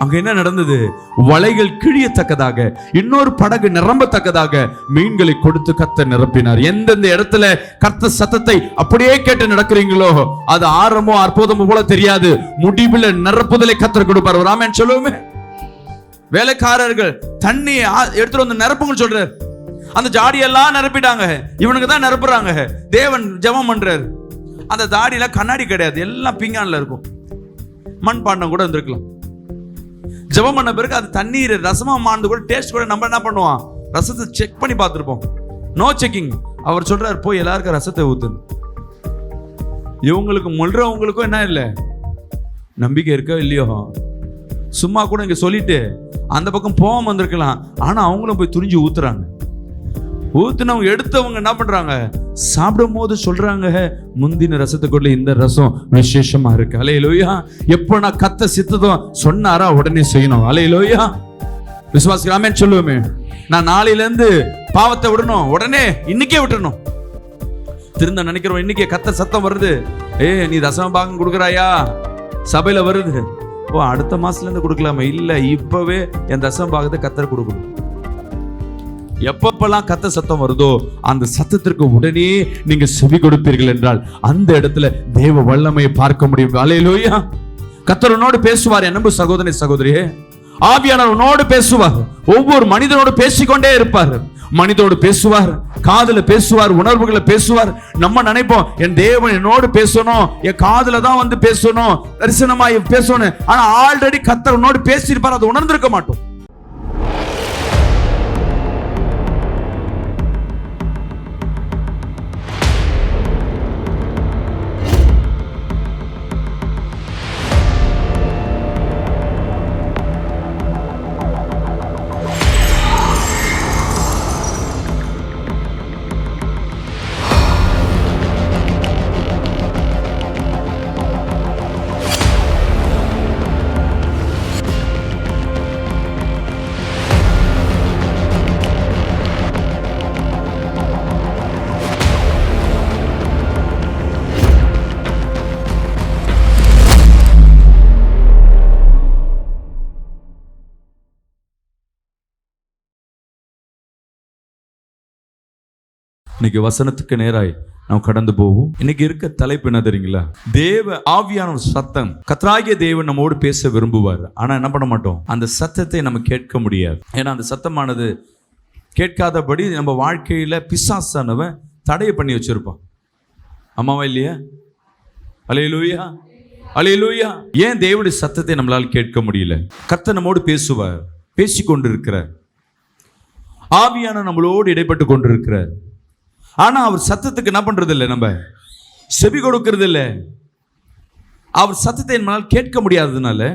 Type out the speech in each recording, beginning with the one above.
அங்க என்ன நடந்தது? வலைகள் கிழியத்தக்கதாக, இன்னொரு படகு நிரம்பத்தக்கதாக மீன்களை கொடுத்து கர்த்தர் நிரப்பினார். எந்தெந்த இடத்துல கர்த்தர் சத்தத்தை அப்படியே கேட்டு நடக்கிறீங்களோ அது ஆரம்பமோ அற்புதமோ போல தெரியாது, முடிவில் நிரப்புதலை கர்த்தர் கொடுப்பார். ஒரு ஆமென் சொல்லுவோமே. வேலைக்காரர்கள் தண்ணி எடுத்துட்டு வந்து நிரப்புங்கன்னு சொல்றாரு. அந்த ஜாடியெல்லாம் நிரப்பிட்டாங்க. இவனுக்கு தான் நிரப்புறாங்க. தேவன் ஜெபம் பண்றாரு. அந்த ஜாடியில கண்ணாடி கிடையாது, எல்லாம் பீங்கான்ல இருக்கும். மண் பாண்டம் கூட இருந்திருக்கலாம். ஜெபம் பண்ண பிறகு அது தண்ணீர் ரசமா மாந்து கூட டேஸ்ட் கூட நம்ம என்ன பண்ணுவோம், ரசத்தை செக் பண்ணி பார்த்துருப்போம். No checking. அவர் சொல்றாரு, போய் எல்லாருக்கும் ரசத்தை ஊத்து. இவங்களுக்கு முல்றவங்களுக்கும் என்ன இல்லை, நம்பிக்கை இருக்கோ இல்லையோ, சும்மா கூட இங்க சொல்லிட்டு அந்த பக்கம் போகாம வந்திருக்கலாம். ஆனா அவங்களும் போய் துணிஞ்சு ஊத்துறாங்க. ஊத்துனவங்க எடுத்தவங்க என்ன பண்றாங்க, சாப்பிடும் போது சொல்றாங்க, முந்தின ரசத்துக்குள்ள இந்த ரசம் விசேஷமா இருக்கு. அல்லேலூயா. எப்ப நான் கத்த சித்ததும் சொன்னாரா உடனே செய்யணும். அல்லேலூயா. விசுவாசிகள் ஆமென் சொல்லுவோமே. நான் நாளையில இருந்து பாவத்தை விடணும், உடனே இன்னைக்கே விட்டுறணும். திருந்த நினைக்கிறோம், இன்னைக்கே கத்த சத்தம் வருது, நீ தசம பாகம் கொடுக்குறாயா, சபையில வருது. ஓ, அடுத்த மாசத்துல இருந்து கொடுக்கலாமே. இல்ல, இப்பவே என் தசம பாகத்தை கத்தர் கொடுக்கணும். எப்பப்பெல்லாம் கத்த சத்தம் வருதோ அந்த சத்தத்திற்கு உடனே நீங்க செவி கொடுப்பீர்கள் என்றால் அந்த இடத்துல தேவ வல்லமையை பார்க்க முடியும். அல்லேலூயா. கர்த்தர் உன்னோடு பேசுவார். அன்பு சகோதரி சகோதரியே, ஆவியானவர் உன்னோடு பேசுவார். ஒவ்வொரு மனிதனோடு பேசிக்கொண்டே இருப்பார். மனிதனோடு பேசுவார், காதுல பேசுவார், உணர்வுகளை பேசுவார். நம்ம நினைப்போம், என் தேவன் என்னோடு பேசணும், என் காதுல தான் வந்து பேசணும், தரிசனமாய் பேசணும். ஆனா ஆல்ரெடி கர்த்தர் உன்னோடு பேசியிருப்பார், அதை உணர்ந்திருக்க மாட்டோம். இன்னைக்கு வசனத்துக்கு நேராய் நாம் கடந்து போவோம். இன்னைக்கு இருக்க தலைப்பு என்ன தெரியுங்களா? தேவ ஆவியான சத்தம். கர்த்தராகிய தேவன் நம்மோடு பேச விரும்புவார். ஆனா என்ன பண்ண மாட்டோம், அந்த சத்தத்தை நம்ம கேட்க முடியாது. ஏன்னா அந்த சத்தமானது கேட்காதபடி நம்ம வாழ்க்கையில பிசாசானவன் தடையை பண்ணி வச்சிருப்பான். ஆமாவா இல்லையா? அல்லேலூயா, அல்லேலூயா. ஏன் தேவனுடைய சத்தத்தை நம்மளால் கேட்க முடியல? கர்த்தர் நம்மோடு பேசுவார், பேசிக்கொண்டு இருக்கிறார். ஆவியான நம்மளோடு இடைப்பட்டு கொண்டிருக்கிறார். ஆனா அவர் சத்தத்துக்கு என்ன பண்றது இல்லை, நம்ம செவி கொடுக்கிறது இல்லை. அவர் சத்தத்தை நம்மளால் கேட்க முடியாததுனால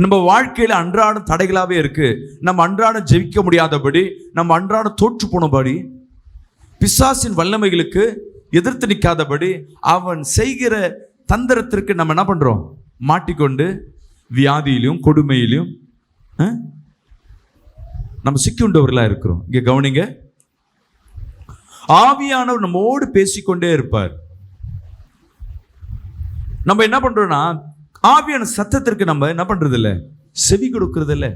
நம்ம வாழ்க்கையில அன்றாடம் தடைகளாவே இருக்கு. நம்ம அன்றாடம் ஜெயிக்க முடியாதபடி, நம்ம அன்றாடம் தோற்று போனபடி, பிசாசின் வல்லமைகளுக்கு எதிர்த்து நிற்காதபடி, அவன் செய்கிற தந்திரத்திற்கு நம்ம என்ன பண்றோம், மாட்டிக்கொண்டு வியாதியிலும் கொடுமையிலும் நம்ம சிக்கியுண்டவர்களா இருக்கிறோம். இங்க கவனிங்க, ஆவியானவர் நம்மோடு பேசிக்கொண்டே இருப்பார். நம்ம என்ன பண்றோம்னா, ஆவியான சத்தத்திற்கு நம்ம என்ன பண்றது இல்லை, செவி கொடுக்கறது இல்லை.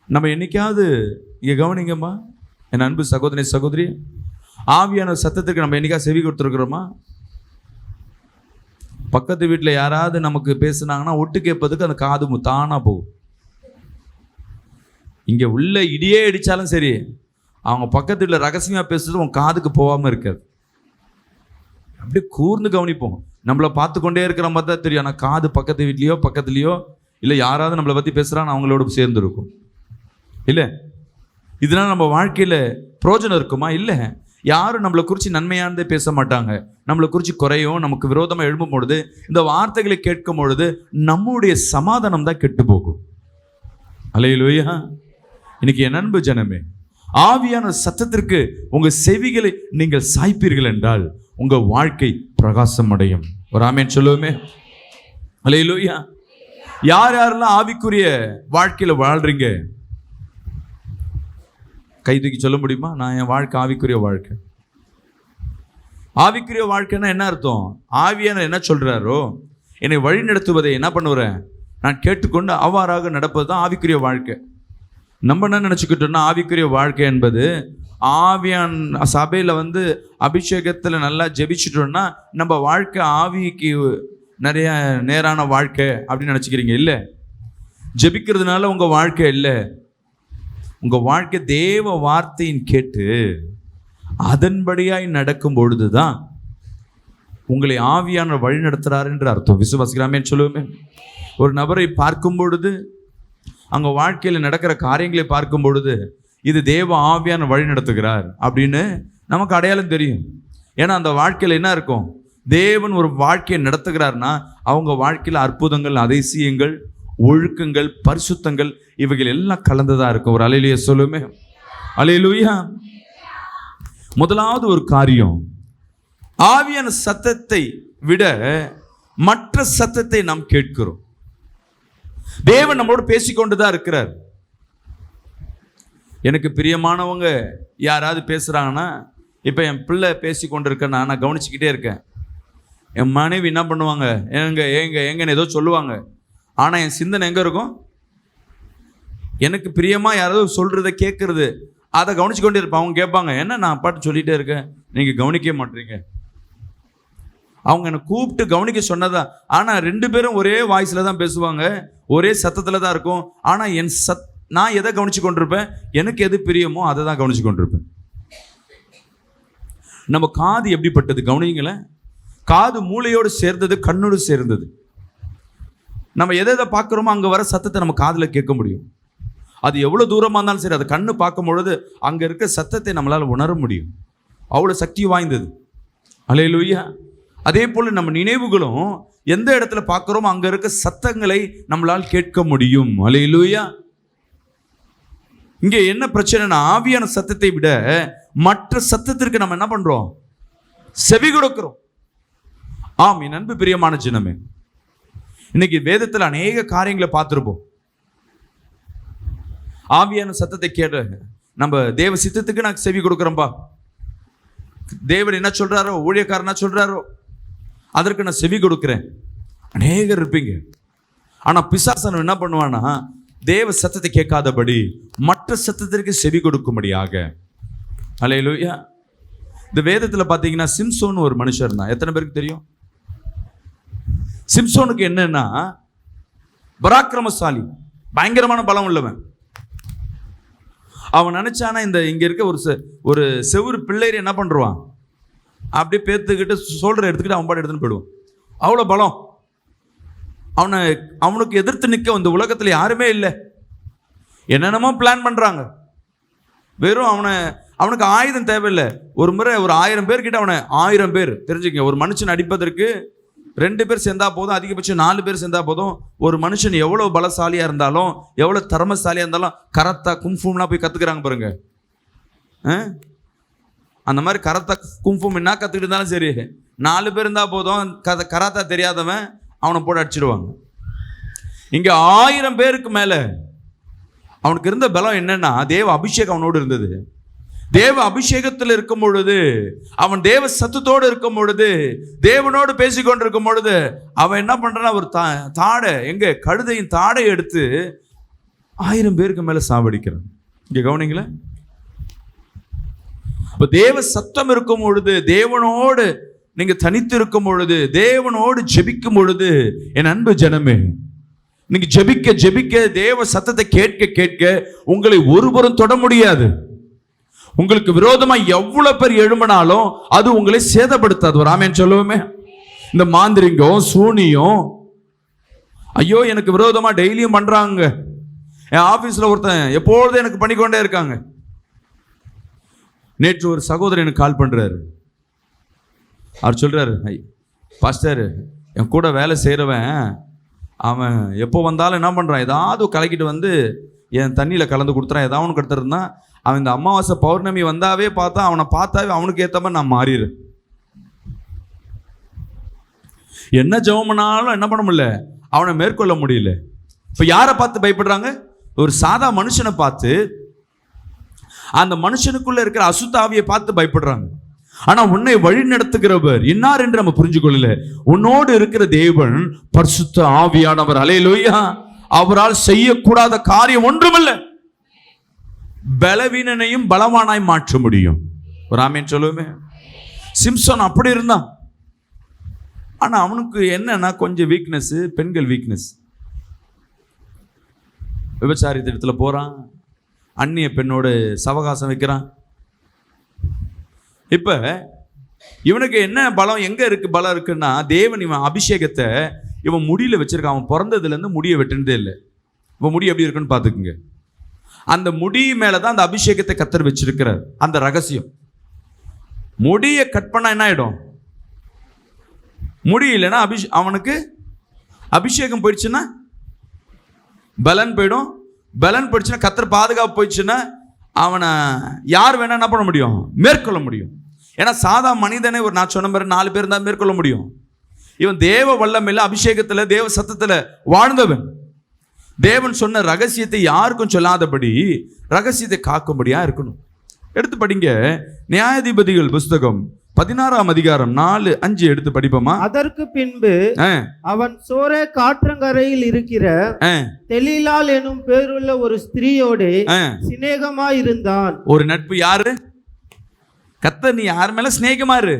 நம்ம என்னைக்காவது, இங்க கவனிங்கம்மா என் அன்பு சகோதரி சகோதரி, ஆவியான சத்தத்திற்கு நம்ம என்னைக்காவது செவி கொடுத்துருக்கிறோமா? பக்கத்து வீட்டில் யாராவது நமக்கு பேசுனாங்கன்னா ஒட்டு கேட்பதுக்கு அந்த காது தானா போகும். இங்க உள்ள இடியே அடிச்சாலும் சரி, அவங்க பக்கத்து வீட்டில் ரகசியமா பேசுறது உன் காதுக்கு போகாம இருக்காது. அப்படியே கூர்ந்து கவனிப்போம். நம்மளை பார்த்து கொண்டே இருக்கிற மாதிரி தான் தெரியும். ஆனால் காது பக்கத்து வீட்லையோ பக்கத்துலையோ இல்லை யாராவது நம்மளை பற்றி பேசுகிறான்னு அவங்களோட சேர்ந்து இருக்கும். இல்லை, இதனால் நம்ம வாழ்க்கையில் பிரயோஜனம் இருக்குமா? இல்லை. யாரும் நம்மளை குறித்து நன்மையானதே பேச மாட்டாங்க. நம்மளை குறித்து குறையும், நமக்கு விரோதமாக எழும்பும் பொழுது, இந்த வார்த்தைகளை கேட்கும் பொழுது நம்முடைய சமாதானம் தான் கெட்டு போகும். அல்லேலூயா. இன்னைக்கு என் அன்பு ஜனமே, ஆவியான சத்தத்திற்கு உங்க செவிகளை நீங்கள் சாய்ப்பீர்கள் என்றால் உங்க வாழ்க்கை பிரகாசம் அடையும். ஒரு ஆமென் சொல்லுவோமே. அல்லேலூயா. யார் யாரெல்லாம் ஆவிக்குரிய வாழ்க்கையில வாழ்றீங்க, கை தூக்கி சொல்ல முடியுமா? நான் என் வாழ்க்கை ஆவிக்குரிய வாழ்க்கை. ஆவிக்குரிய வாழ்க்கைன்னா என்ன அர்த்தம்? ஆவியான என்ன சொல்றாரோ என்னை வழி நடத்துவதை என்ன பண்ணுறேன், நான் கேட்டுக்கொண்டு அவ்வாறாக நடப்பது தான் ஆவிக்குரிய வாழ்க்கை. நம்ம என்ன நினச்சிக்கிட்டோம்னா, ஆவிக்குரிய வாழ்க்கை என்பது ஆவியான் சபையில் வந்து அபிஷேகத்தில் நல்லா ஜெபிச்சிட்டோம்னா நம்ம வாழ்க்கை ஆவிக்கு நிறைய நேரான வாழ்க்கை அப்படின்னு நினச்சிக்கிறீங்க. இல்லை, ஜெபிக்கிறதுனால உங்கள் வாழ்க்கை இல்லை. உங்கள் வாழ்க்கை தேவ வார்த்தையின் கேட்டு அதன்படியாய் நடக்கும் பொழுது தான் உங்களை ஆவியானவர் வழி நடத்துகிறார் என்று அர்த்தம். விசுவாசிக்கலாமே சொல்லுவோமே. ஒரு நபரை பார்க்கும் பொழுது, அங்கே வாழ்க்கையில் நடக்கிற காரியங்களை பார்க்கும் பொழுது இது தேவ ஆவியானவர் வழி நடத்துகிறார் அப்படின்னு நமக்கு அடையாளம் தெரியும். ஏன்னா அந்த வாழ்க்கையில் என்ன இருக்கும், தேவன் ஒரு வாழ்க்கையை நடத்துகிறார்னா அவங்க வாழ்க்கையில் அற்புதங்கள், அதிசயங்கள், ஒழுக்கங்கள், பரிசுத்தங்கள் இவைகள் எல்லாம் கலந்ததாக இருக்கும். ஒரு அல்லேலூயா சொல்லுமே. அல்லேலூயா. முதலாவது ஒரு காரியம், ஆவியான சத்தத்தை விட மற்ற சத்தத்தை நாம் கேட்கிறோம். தேவன் நம்மளோடு பேசிக்கொண்டுதான் இருக்கிறார். எனக்கு பிரியமானவங்க யாராவது பேசுகிறாங்கன்னா, இப்போ என் பிள்ளை பேசி கொண்டு இருக்கேன்னா நான் கவனிச்சுக்கிட்டே இருக்கேன். என் மனைவி என்ன பண்ணுவாங்க, எங்கன்னு ஏதோ சொல்லுவாங்க. ஆனால் என் சிந்தனை எங்கே இருக்கும், எனக்கு பிரியமாக யாராவது சொல்கிறத கேட்குறது, அதை கவனிச்சு கொண்டே இருப்பேன். அவங்க கேட்பாங்க, என்ன நான் பாட்டு சொல்லிகிட்டே இருக்கேன், நீங்கள் கவனிக்க மாட்டீங்க. அவங்க என்னை கூப்பிட்டு கவனிக்க சொன்னதா, ஆனால் 2 பேரும் ஒரே வாய்ஸில் தான் பேசுவாங்க, ஒரே சத்தத்தில் தான் இருக்கும். ஆனால் நான் எதை கவனிச்சு கொண்டிருப்பேன், எனக்கு எது பிரியமோ அதை தான் கவனிச்சு கொண்டிருப்பேன். நம்ம காது எப்படிப்பட்டது கவனிங்களேன். காது மூளையோடு சேர்ந்தது, கண்ணோடு சேர்ந்தது. நம்ம எதை பார்க்குறோமோ அங்கே வர சத்தத்தை நம்ம காதில் கேட்க முடியும். அது எவ்வளோ தூரமாக இருந்தாலும் சரி, அது கண்ணு பார்க்கும் பொழுது அங்கே இருக்க சத்தத்தை நம்மளால் உணர முடியும். அவ்வளோ சக்தி வாய்ந்தது. அல்லேலூயா. அதே போல் நம்ம நினைவுகளும் எந்த இடத்துல பார்க்குறோமோ அங்கே இருக்க சத்தங்களை நம்மளால் கேட்க முடியும். அல்லேலூயா. இங்கே என்ன பிரச்சனைனா, ஆவியான சத்தத்தை விட மற்ற சத்தத்திற்கு நம்ம என்ன பண்றோம், செவி கொடுக்கிறோம். ஆம், என் அன்பு பிரியமான ஜனமே, இன்னைக்கு வேதத்தில் அநேக காரியங்களை பார்த்துருப்போம். ஆவியான சத்தத்தை கேட்டு நம்ம தேவ சித்தத்துக்கு நான் செவி கொடுக்குறேன்பா, தேவன் என்ன சொல்றாரோ, ஊழியக்காரன் என்ன சொல்றாரோ அதற்கு நான் செவி கொடுக்கிறேன். அநேகர் இருப்பீங்க. ஆனா பிசாசன் என்ன பண்ணுவான்னா, தேவ சத்தத்தை கேட்காதபடி மற்ற சத்தத்திற்கு செவி கொடுக்கும்படியாக. அல்லேலூயா. இந்த வேதத்தில் பார்த்தீங்கன்னா சிம்சோன் ஒரு மனுஷர் இருந்தான். எத்தனை பேருக்கு தெரியும்? சிம்சோனுக்கு என்னன்னா, பராக்கிரமசாலி, பயங்கரமான பலம் உள்ளவன். அவன் நினைச்சானா இங்க இருக்க ஒரு செவுறு பிள்ளையர் என்ன பண்ணுவான், அப்படியே பேத்துக்கிட்டு சோல்டர் எடுத்துக்கிட்டு அவன் பாட்டு எடுத்துன்னு போயிடுவான். அவ்வளோ பலம். அவனுக்கு எதிர்த்து நிற்க இந்த உலகத்தில் யாருமே இல்லை. என்னென்னமோ பிளான் பண்ணுறாங்க. வெறும் அவனுக்கு ஆயுதம் தேவையில்லை. ஒரு முறை ஒரு 1000 பேர்கிட்ட அவனை 1000 பேர் தெரிஞ்சுக்க, ஒரு மனுஷன் அடிப்பதற்கு 2 பேர் சேர்ந்தா போதும், அதிகபட்சம் 4 பேர் சேர்ந்தா போதும். ஒரு மனுஷன் எவ்வளோ பலசாலியாக இருந்தாலும், எவ்வளோ திறமசாலியாக இருந்தாலும், கராத்தா கும்ஃபும்லாம் போய் கற்றுக்குறாங்க பாருங்க. அந்த மாதிரி கராத்தா கும்ஃபும் என்ன கற்றுக்கிட்டு இருந்தாலும் சரி, 4 பேர் இருந்தால் போதும். கராத்தா தெரியாதவன் அவனை போட்டு அடிச்சிடுவாங்க. இங்கே 1000 பேருக்கு மேலே அவனுக்கு இருந்த பலம் என்னன்னா, தேவ அபிஷேகம் அவனோடு இருந்தது. தேவ அபிஷேகத்தில் இருக்கும் பொழுது, அவன் தேவ சத்தத்தோடு இருக்கும் பொழுது, தேவனோடு பேசிக்கொண்டு இருக்கும் பொழுது, அவன் என்ன பண்றான், ஒரு தாடை, கழுதையின் தாடை எடுத்து 1000 பேருக்கு மேல சாவடிக்கிறான். இங்க கவனிங்களா. இப்ப தேவ சத்தம் இருக்கும் பொழுது, தேவனோடு நீங்க தனித்து இருக்கும் பொழுது, தேவனோடு ஜெபிக்கும் பொழுது, என் அன்பு ஜனமே, நீங்க ஜெபிக்க ஜெபிக்க, தேவ சத்தத்தை கேட்க கேட்க உங்களை ஒருவரும் தொட முடியாது. உங்களுக்கு விரோதமா எவ்வளவு பேர் எழும்பினாலும் அது உங்களை சேதப்படுத்தாது. ஒரு ஆமென் சொல்லுவோமே. இந்த மாந்திரிகம், சூனியம், ஐயோ எனக்கு விரோதமா டெய்லியும் பண்றாங்க. என் ஆபீஸ்ல ஒருத்தன் எப்பொழுதும் எனக்கு பண்ணிக்கொண்டே இருக்காங்க. நேற்று ஒரு சகோதரன் எனக்கு கால் பண்றாரு. அவர் சொல்றாரு, பாஸ்டர், என் கூட வேலை செய்கிறவன் அவன் எப்போ வந்தாலும் என்ன பண்ணுறான், ஏதாவது கலக்கிட்டு வந்து என் தண்ணியில் கலந்து கொடுத்துறான், ஏதாவது ஒன்று கொடுத்துருந்தான். அவன் இந்த அமாவாசை பௌர்ணமி வந்தாவே பார்த்தா, அவனை பார்த்தாவே அவனுக்கு ஏற்ற மாதிரி நான் மாறிடுறேன். என்ன ஜெபம் பண்ணாலும் என்ன பண்ண முடியல, அவனை மேற்கொள்ள முடியல. இப்போ யாரை பார்த்து பயப்படுறாங்க? ஒரு சாதா மனுஷனை பார்த்து, அந்த மனுஷனுக்குள்ள இருக்கிற அசுத்த ஆவியை பார்த்து பயப்படுறாங்க. ஆனா உன்னை வழி நடத்துகிறவர் இன்னார் என்று நம்ம புரிஞ்சு கொள்ளல. உன்னோடு இருக்கிற தேவன் பரிசுத்த ஆவியானவர். அல்லேலூயா. அவரால் செய்யக்கூடாத காரியம் ஒன்றுமில்லை. பலவீனனையும் பலவானாய் மாற்ற முடியும். ஒரு ஆமேன் சொல்லுவோமே. சிம்சன் அப்படி இருந்தான். ஆனா அவனுக்கு என்னன்னா கொஞ்சம் வீக்னஸ், பெண்கள் வீக்னஸ். விபச்சாரி திட்டத்துல போறான், அந்நிய பெண்ணோடு சவகாசம் வைக்கிறான். இப்ப இவனுக்கு என்ன பலம், எங்க இருக்கு பலம் இருக்குன்னா, தேவன் இவன் அபிஷேகத்தை இவன் முடியில வச்சிருக்கான். அவன் பிறந்ததுல இருந்து முடியை வெட்டினதே இல்லை. இவன் முடி எப்படி இருக்குன்னு பாத்துக்குங்க. அந்த முடி மேலதான் அந்த அபிஷேகத்தை கர்த்தர் வச்சிருக்கிறார். அந்த ரகசியம். முடியை கட் பண்ணா என்ன ஆயிடும்? முடி இல்லைன்னா அவனுக்கு அபிஷேகம் போயிடுச்சுன்னா பலன் போயிடும். பலன் போயிடுச்சுன்னா கர்த்தர் பாதுகாப்பு போயிடுச்சுன்னா அவனை யார் வேணா என்ன பண்ண முடியும்? மேற்கொள்ள முடியும். ஏன்னா சாதா மனிதனை ஒரு நான் சொன்ன மாதிரி 4 பேர் தான் மேற்கொள்ள முடியும். இவன் தேவ வல்லமையில, அபிஷேகத்துல, தேவ சத்தத்துல வாழ்ந்தவன். தேவன் சொன்ன ரகசியத்தை யாருக்கும் சொல்லாதபடி ரகசியத்தை காக்கும்படியா இருக்கணும். எடுத்து படிங்க நியாயாதிபதிகள் புஸ்தகம் 16ஆம் அதிகாரம் 4-5 எடுத்து படிப்போமா? அதற்கு பின்பு அவன் சோரே காற்றங்கரையில் இருக்கிற தெலீலாள் எனும் பேருள்ள ஒரு ஸ்திரீயோடு சிநேகமாய் இருந்தான். ஒரு நட்பு. யாரு? கர்த்தர் நீ யார் மேல சிநேகமா இரு.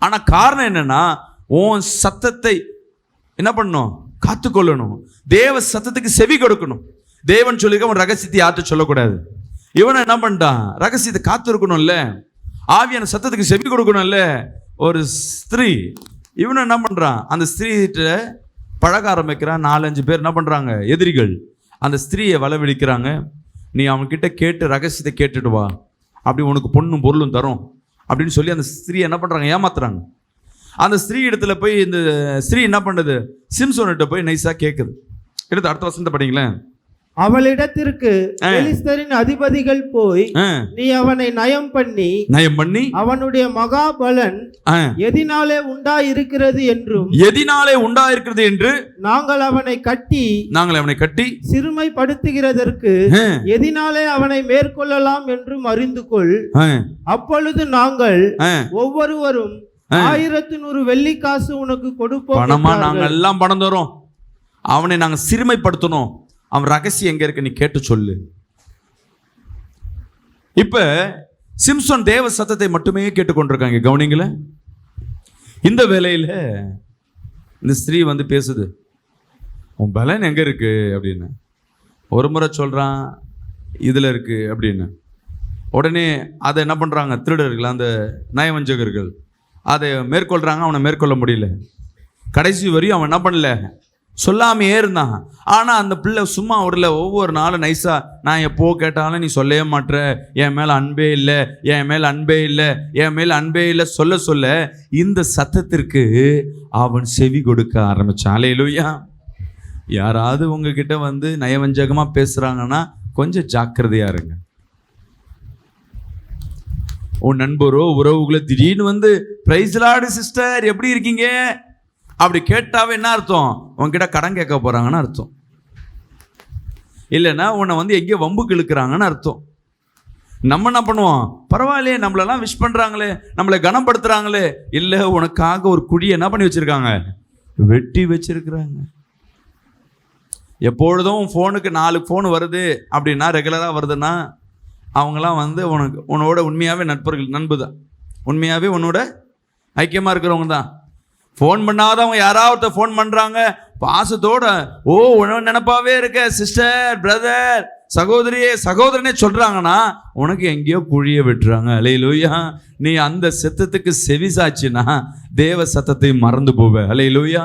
ஆனா காரணம் என்னன்னா, உன் சத்தத்தை என்ன பண்ணணும்? காத்துக்கொள்ளணும். தேவ சத்தத்துக்கு செவி கொடுக்கணும். தேவன் சொல்லிக்க உன் ரகசியத்தை யார்கிட்ட சொல்லக்கூடாது. இவனை என்ன பண்ணிட்டான்? ரகசியத்தை காத்து இருக்கணும்ல, ஆவியான சத்தத்துக்கு செவி கொடுக்கணும்ல. ஒரு ஸ்திரீ, இவனை என்ன பண்றான்? அந்த ஸ்திரீகிட்ட பழக ஆரம்பிக்கிறான். 4-5 பேர் என்ன பண்றாங்க? எதிரிகள் அந்த ஸ்திரீயை வளவெடுக்கிறாங்க. நீ அவன்கிட்ட கேட்டு ரகசியத்தை கேட்டுட்டு வா, அப்படி உனக்கு பொண்ணும் பொருளும் தரும் அப்படின்னு சொல்லி அந்த ஸ்திரீ என்ன பண்றாங்க? ஏமாத்துறாங்க. அந்த ஸ்திரீ இடத்துல போய் இந்த ஸ்திரீ என்ன பண்ணுது? சிம்சோன்கிட்ட போய் நைஸா கேட்குது. எடுத்து அடுத்த வசனத்தை படிங்களேன். அவளிடத்திற்கு பெலிஸ்தரின் அதிபதிகள் போய் நீ அவனை நயம் பண்ணி அவனுடைய மகாபலன் எதினாலே உண்டாயிருக்கிறது என்று நாங்கள் அவனை கட்டி சிறுமைப்படுத்துகிறதற்கு எதினாலே அவனை மேற்கொள்ளலாம் என்றும் அறிந்து கொள். அப்பொழுது நாங்கள் ஒவ்வொருவரும் 1100 வெள்ளிக்காசு உனக்கு கொடுப்போம். பணமா? நாங்கள் எல்லாம் பணம் தரோம். அவனை நாங்கள் சிறுமைப்படுத்தணும். அவன் ரகசியம் எங்க இருக்கு நீ கேட்டு சொல்லு. இப்ப சிம்சன் தேவ சத்தத்தை மட்டுமே கேட்டுக்கொண்டிருக்காங்க. கவனிங்கள. இந்த வேளையில இந்த ஸ்திரீ வந்து பேசுது, உன் பலன் எங்க இருக்கு அப்படின்னு. ஒரு முறை சொல்றான் இதுல இருக்கு அப்படின்னு. உடனே அதை என்ன பண்றாங்க? திருடர்கள், அந்த நயவஞ்சகர்கள் அதை மேற்கொள்றாங்க. அவனை மேற்கொள்ள முடியல. கடைசி வரையும் அவன் என்ன பண்ணல? சொல்லாமையே இருந்தான். ஆனால் அந்த பிள்ளை சும்மா விடல. ஒவ்வொரு நாளும் நைஸா, நான் எப்போ கேட்டாலும் நீ சொல்லவே மாட்டேற, என் மேலே அன்பே இல்லை, என் மேலே அன்பே இல்லை, என் மேலே அன்பே இல்லை சொல்ல சொல்ல இந்த சத்தத்திற்கு அவன் செவி கொடுக்க ஆரம்பிச்சான். அல்லேலூயா. யாராவது உங்ககிட்ட வந்து நயவஞ்சகமாக பேசுகிறாங்கன்னா கொஞ்சம் ஜாக்கிரதையா இருங்க. உன் நண்பரோ உறவுகளோ திடீர்னு வந்து பிரைஸ் லார்ட் சிஸ்டர் எப்படி இருக்கீங்க அப்படி கேட்டாவே என்ன அர்த்தம்? உன்கிட்ட கடன் கேட்க போறாங்கன்னு அர்த்தம். இல்லைன்னா உன்னை வந்து எங்கேயோ வம்புக்கு இழுக்கிறாங்கன்னு அர்த்தம். நம்ம என்ன பண்ணுவோம்? பரவாயில்லையே, நம்மளெல்லாம் விஷ் பண்றாங்களே, நம்மளை கனப்படுத்துறாங்களே. இல்லை, உனக்காக ஒரு குழியை என்ன பண்ணி வச்சிருக்காங்க? வெட்டி வச்சிருக்கிறாங்க. எப்பொழுதும் ஃபோனுக்கு 4 ஃபோன் வருது அப்படின்னா, ரெகுலராக வருதுன்னா, அவங்களாம் வந்து உன்னோட உண்மையாகவே நண்பு தான். உண்மையாகவே உன்னோட ஐக்கியமாக இருக்கிறவங்க தான். ஃபோன் பண்ணாதவங்க யாராவது ஃபோன் பண்ணுறாங்க பாசத்தோட, ஓ உன நினப்பாவே இருக்க சிஸ்டர், பிரதர், சகோதரியே, சகோதரனே சொல்கிறாங்கன்னா உனக்கு எங்கேயோ குழியை வெட்டுறாங்க. அல்லேலூயா. நீ அந்த சத்தத்துக்கு செவி சாட்சினா தேவ சத்தத்தை மறந்து போவ. அல்லேலூயா.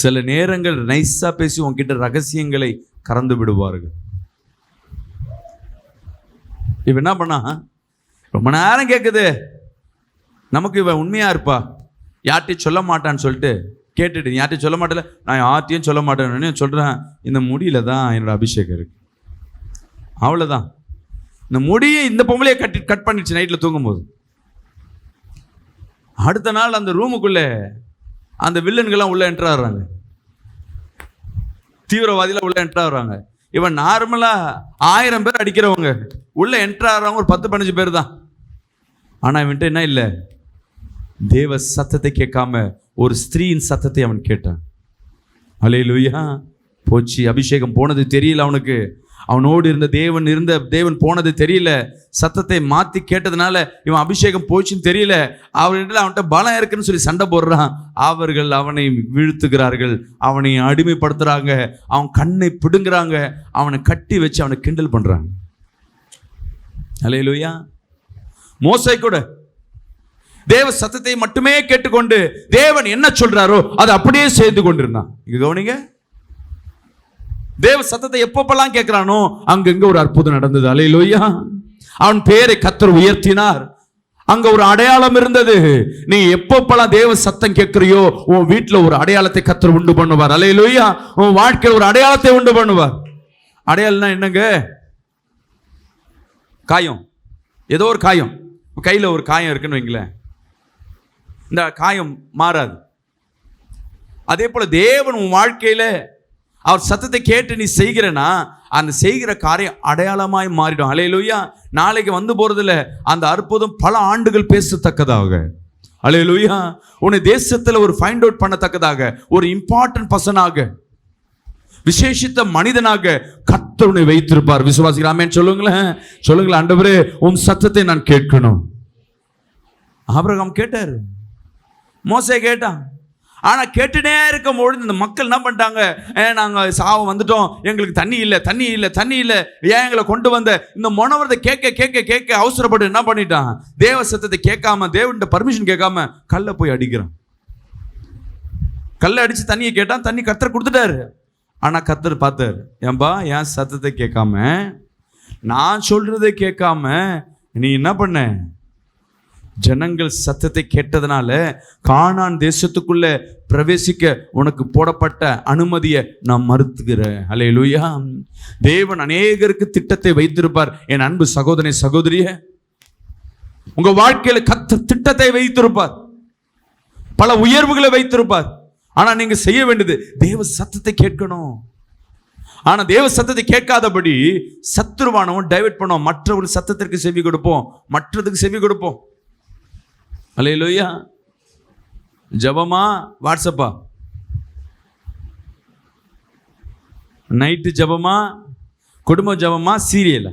சில நேரங்கள் நைஸாக பேசி உன்கிட்ட ரகசியங்களை கறந்து விடுவார்கள். இவ என்ன பண்ணா? ரொம்ப நேரம் கேட்குது, நமக்கு இவன் உண்மையா இருப்பா, யார்ட்டையும் சொல்ல மாட்டான்னு சொல்லிட்டு கேட்டுட்டு, யார்ட்டையும் சொல்ல மாட்டேல, நான் யார்ட்டையும் சொல்ல மாட்டேன்னு சொல்கிறேன். இந்த முடியில தான் என்னோட அபிஷேகம் இருக்கு. அவ்வளோதான். இந்த முடியை இந்த பொம்பளையை கட் பண்ணிடுச்சு நைட்டில் தூங்கும்போது. அடுத்த நாள் அந்த ரூமுக்குள்ளே அந்த வில்லன்கள்லாம் உள்ள என்ட்ரு ஆகுறாங்க, தீவிரவாதியில் உள்ள என்ட்ரு ஆகுறாங்க. இவன் நார்மலாக 1000 பேர் அடிக்கிறவங்க உள்ள என்ட்ரு ஆகுறவங்க ஒரு 10-15 பேர் தான். ஆனா இவன்ட்ட என்ன இல்லை? தேவ சத்தத்தை கேட்காம ஒரு ஸ்திரீயின் சத்தத்தை அவன் கேட்டான். அல்லேலூயா. போச்சு, அபிஷேகம் போனது தெரியல அவனுக்கு. அவனோடு இருந்த தேவன் போனது தெரியல. சத்தத்தை மாத்தி கேட்டதுனால இவன் அபிஷேகம் போச்சுன்னு தெரியல. அவன்கிட்ட பலம் இருக்குன்னு சொல்லி சண்டை போடுறான். அவர்கள் அவனை வீழ்த்துகிறார்கள், அவனை அடிமைப்படுத்துறாங்க, அவன் கண்ணை பிடுங்குறாங்க, அவனை கட்டி வச்சு அவனை கிண்டல் பண்றாங்க. அல்லேலூயா. மோசே கூட தேவ சத்தத்தை மட்டுமே கேட்டுக்கொண்டு தேவன் என்ன சொல்றாரோ அதை அப்படியே செய்து கொண்டிருந்தான். இங்க கவனிங்க, தேவ சத்தத்தை எப்பப்பெல்லாம் கேட்கிறானோ அங்கங்க ஒரு அற்புதம் நடந்தது. அல்லேலூயா. அவன் பேரை கர்த்தர் உயர்த்தினார். அங்க ஒரு அடையாளம் இருந்தது. நீ எப்பப்பெல்லாம் தேவ சத்தம் கேட்கிறியோ உன் வீட்டுல ஒரு அடையாளத்தை கர்த்தர் உண்டு பண்ணுவார். அல்லேலூயா. உன் வாழ்க்கையில் ஒரு அடையாளத்தை உண்டு பண்ணுவார். அடையாளம்னா என்னங்க? காயம், ஏதோ ஒரு காயம், கையில ஒரு காயம் இருக்குன்னு வைங்களேன், இந்த காயம் மாறாது. அதே போல தேவன் உன் வாழ்க்கையில அவர் சத்தத்தை கேட்டு நீ செய்கிறனா அந்த செய்கிற காரியம் அடையாளமாய் மாறிடும். அல்லேலூயா. நாளைக்கு வந்து போறதுல அந்த அற்புதம் பல ஆண்டுகள் பேசத்தக்கதாக, அல்லேலூயா, உன்னை தேசத்துல ஒரு ஃபைண்ட் அவுட் பண்ணத்தக்கதாக, ஒரு இம்பார்ட்டன்ட் பர்சனாக, விசேஷித்த மனிதனாக கர்த்தர் உன்னை வைத்திருப்பார். விசுவாசிகள் ஆமென் சொல்லுங்களேன். சொல்லுங்களேன், ஆண்டவரே உம் சத்தத்தை நான் கேட்கணும். ஆபிரகாம் கேட்டார், மோசே கேட்டான். ஆனா கேட்டுனே இருக்கும் பொழுது இந்த மக்கள் என்ன பண்ணிட்டாங்க? நாங்க சாவ வந்துட்டோம், எங்களுக்கு தண்ணி இல்லை, தண்ணி இல்லை, தண்ணி இல்லை, ஏன் எங்களை கொண்டு வந்த? இந்த மொனவரத்தை கேட்க கேட்க கேட்க அவசரப்பட்டு என்ன பண்ணிட்டான்? தேவ சத்தத்தை கேட்காம, தேவன்கிட்ட பர்மிஷன் கேட்காம கல்லை போய் அடிக்கிறான். கல்லை அடிச்சு தண்ணியை கேட்டான். தண்ணி கர்த்தர் கொடுத்துட்டாரு. ஆனா கர்த்தர் பார்த்தார், ஏன்பா என் சத்தத்தை கேட்காம, நான் சொல்றதை கேட்காம நீ என்ன பண்ண? ஜனங்கள் சத்தத்தை கேட்டதுனால கானான் தேசத்துக்குள்ள பிரவேசிக்க உனக்கு போடப்பட்ட அனுமதியை நான் மறுத்துக்கிறேன். அல்லேலூயா. தேவன் அநேகருக்கு திட்டத்தை வைத்திருப்பார். என் அன்பு சகோதரனே, சகோதரியே, உங்க வாழ்க்கையில கர்த்தர் திட்டத்தை வைத்திருப்பார், பல உயர்வுகளை வைத்திருப்பார். ஆனா நீங்க செய்ய வேண்டியது தேவ சத்தத்தை கேட்கணும். ஆனா தேவ சத்தத்தை கேட்காதபடி சத்துருவானவன் டைவர்ட் பண்ணுவோம். மற்றவர்கள் சத்தத்திற்கு செவி கொடுப்போம், மற்றதுக்கு செவி கொடுப்போம். அல்லேலூயா. ஜபமா, வாட்ஸ்அப்பா? நைட்டு ஜபமா, குடும்ப ஜபமா, சீரியலா?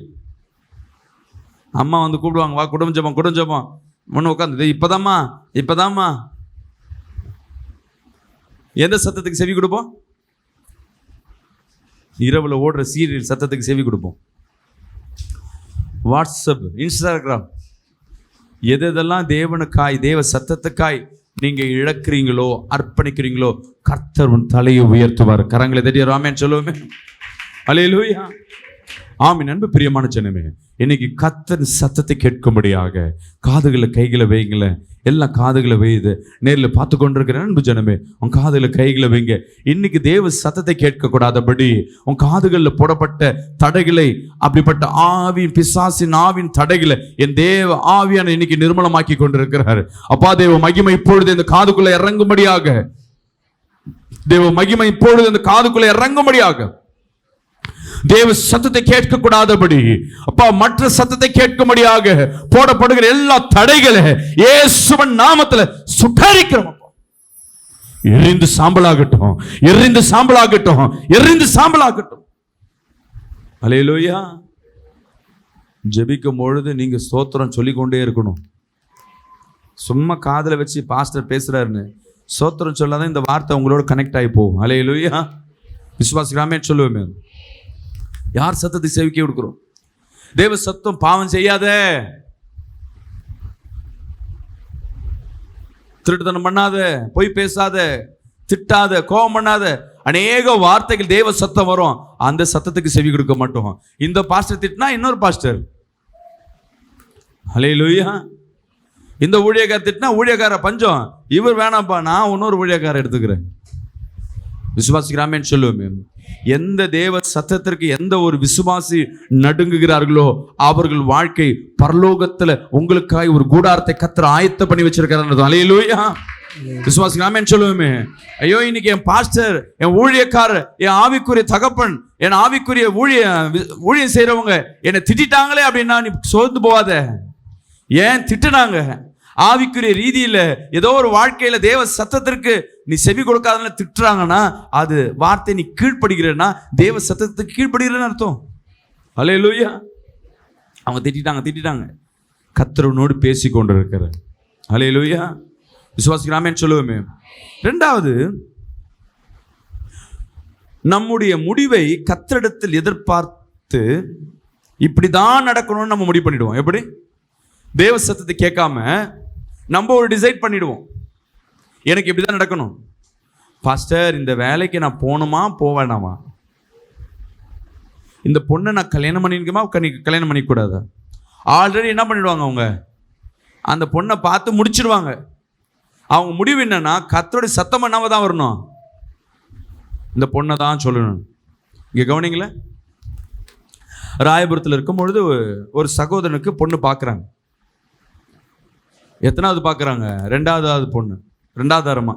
அம்மா வந்து கூப்பிடுவாங்க, வா குடும்ப ஜபம், குடும்ப ஜபம். முன்ன உட்காந்து இப்பதாம்மா. எந்த சத்தத்துக்கு செவி கொடுப்போம்? இரவுல ஓடுற சீரியல் சத்தத்துக்கு செவி கொடுப்போம். வாட்ஸ்அப், இன்ஸ்டாகிராம், எதெல்லாம் தேவனுக்காய், தேவ சத்தத்துக்காய் நீங்க இழக்கிறீங்களோ, அர்ப்பணிக்கிறீங்களோ, கர்த்தர் உன் தலையை உயர்த்துவார். கரங்களை தட்டி ஆமென் சொல்லுவோமே. அல்லேலூயா. ஆமென். அன்பு பிரியமான ஜனமே, இன்னைக்கு கர்த்தர் சத்தத்தை கேட்கும்படியாக காதுகளை கைகளை வைங்களேன். எல்லாம் காதுகளை வையுது. நேரில் பார்த்து கொண்டிருக்கிற அன்பு ஜனமே, உன் காதுகளை கைகளை வைங்க. இன்னைக்கு தேவ சத்தத்தை கேட்க கூடாதபடி உன் காதுகளில் போடப்பட்ட தடைகளை, அப்படிப்பட்ட ஆவின் பிசாசின் ஆவின் தடைகளை என் தேவ ஆவியான இன்னைக்கு நிர்மலமாக்கி கொண்டிருக்கிறார். அப்பா, தேவ மகிமை இப்பொழுது இந்த காதுக்குள்ள இறங்கும்படியாக, தேவ மகிமை இப்பொழுது இந்த காதுக்குள்ள இறங்கும்படியாக, தேவ சத்தத்தை கேட்க கூடாதபடி அப்பா மற்ற சத்தத்தை கேட்கும்படியாக போடப்படுகிற எல்லா தடைகளை இயேசுவின் நாமத்துல சுட்டரிக்கிறோம். எரிந்து சாம்பலாகட்டும், எரிந்து சாம்பலாகட்டும், எரிந்து சாம்பலாகட்டும். அல்லேலூயா. ஜெபிக்கும் பொழுது நீங்க ஸ்தோத்திரம் சொல்லிக்கொண்டே இருக்கணும். சும்மா காதுல வச்சு பாஸ்டர் பேசுறாருன்னு ஸ்தோத்திரம் சொல்லாதான் இந்த வார்த்தை உங்களோட கனெக்ட் ஆகி போகும். அல்லேலூயா. விசுவாசிக்கலாமே சொல்லுவேமே. யார் சத்தத்தை சேவிக்க கொடுக்கிறோம்? தேவ சத்தம். பாவம் செய்யாத, திருட்டுத்தனம் பண்ணாத, பொய் பேசாத, திட்டாத, கோபம் பண்ணாத, அநேக வார்த்தைகள் தேவ சத்தம் வரும். அந்த சத்தத்துக்கு செவி கொடுக்க மாட்டோம். இந்த பாஸ்டர் திட்டினா இன்னொரு பாஸ்டர், அல்லேலூயா. இந்த ஊழியக்கார திட்டினா ஊழியக்கார பஞ்சம், இவர் வேணாம்ப்பா நான் இன்னொரு ஊழியக்கார எடுத்துக்கிறேன். விசுவாசிக்கிறாமேன்னு சொல்லுவோமே. எந்த தேவ சத்தத்திற்கு எந்த ஒரு விசுவாசி நடுங்குகிறார்களோ அவர்கள் வாழ்க்கை பரலோகத்துல உங்களுக்காக ஒரு கூடாரத்தை கர்த்தர் ஆயத்த பண்ணி வச்சிருக்காரு. அல்லேலூயா. விசுவாசிக்கலாமேன்னு சொல்லுவோமே. ஐயோ, இன்னைக்கு என் பாஸ்டர், என் ஊழியக்காரர், என் ஆவிக்குரிய தகப்பன், என் ஆவிக்குரிய ஊழியம் செய்யறவங்க என்னை திட்டாங்களே அப்படின்னா நீ சோர்ந்து போவாத. ஏன் திட்டுனாங்க? ஆவிக்குரிய ரீதியில ஏதோ ஒரு வாழ்க்கையில தேவ சத்தத்திற்கு நீ செவி கொடுக்காதனால திட்டுறாங்கன்னா அது வார்த்தை நீ கீழ்ப்படுகிறன்னா தேவ சத்தத்துக்கு கீழ்ப்படுகிறன்னு அர்த்தம். அல்லேலூயா. அவங்க திட்டாங்க. கர்த்தரோடு பேசி கொண்டிருக்கிறார். அல்லேலூயா. விசுவாசிக்கிறாமேன்னு சொல்லுவோமே. ரெண்டாவது, நம்முடைய முடிவை கர்த்தரிடத்தில் எதிர்பார்த்து இப்படிதான் நடக்கணும்னு நம்ம முடிவு பண்ணிடுவோம். எப்படி? தேவ சத்தத்தை கேட்காம நம்ம ஒரு டிசைட் பண்ணிடுவோம், எனக்கு இப்படிதான் நடக்கணும். பாஸ்டர், இந்த வேலைக்கு நான் போகணுமா போவேனாமா? இந்த பொண்ணை நான் கல்யாணம் பண்ணிக்கணுமா கல்யாணம் பண்ணிக்கூடாதா? ஆல்ரெடி என்ன பண்ணிடுவாங்க, அவங்க அந்த பொண்ணை பார்த்து முடிச்சிடுவாங்க. அவங்க முடிவு என்னன்னா, கர்த்தருடைய சத்தம் பண்ணாம தான் வரணும், இந்த பொண்ணை தான் சொல்லணும். இங்கே கவனிங்களேன். ராயபுரத்தில் இருக்கும் பொழுது ஒரு சகோதரனுக்கு பொண்ணு பார்க்குறாங்க. எத்தனாவது பார்க்குறாங்க? ரெண்டாவது பொண்ணு, ரெண்டாவது தரமா.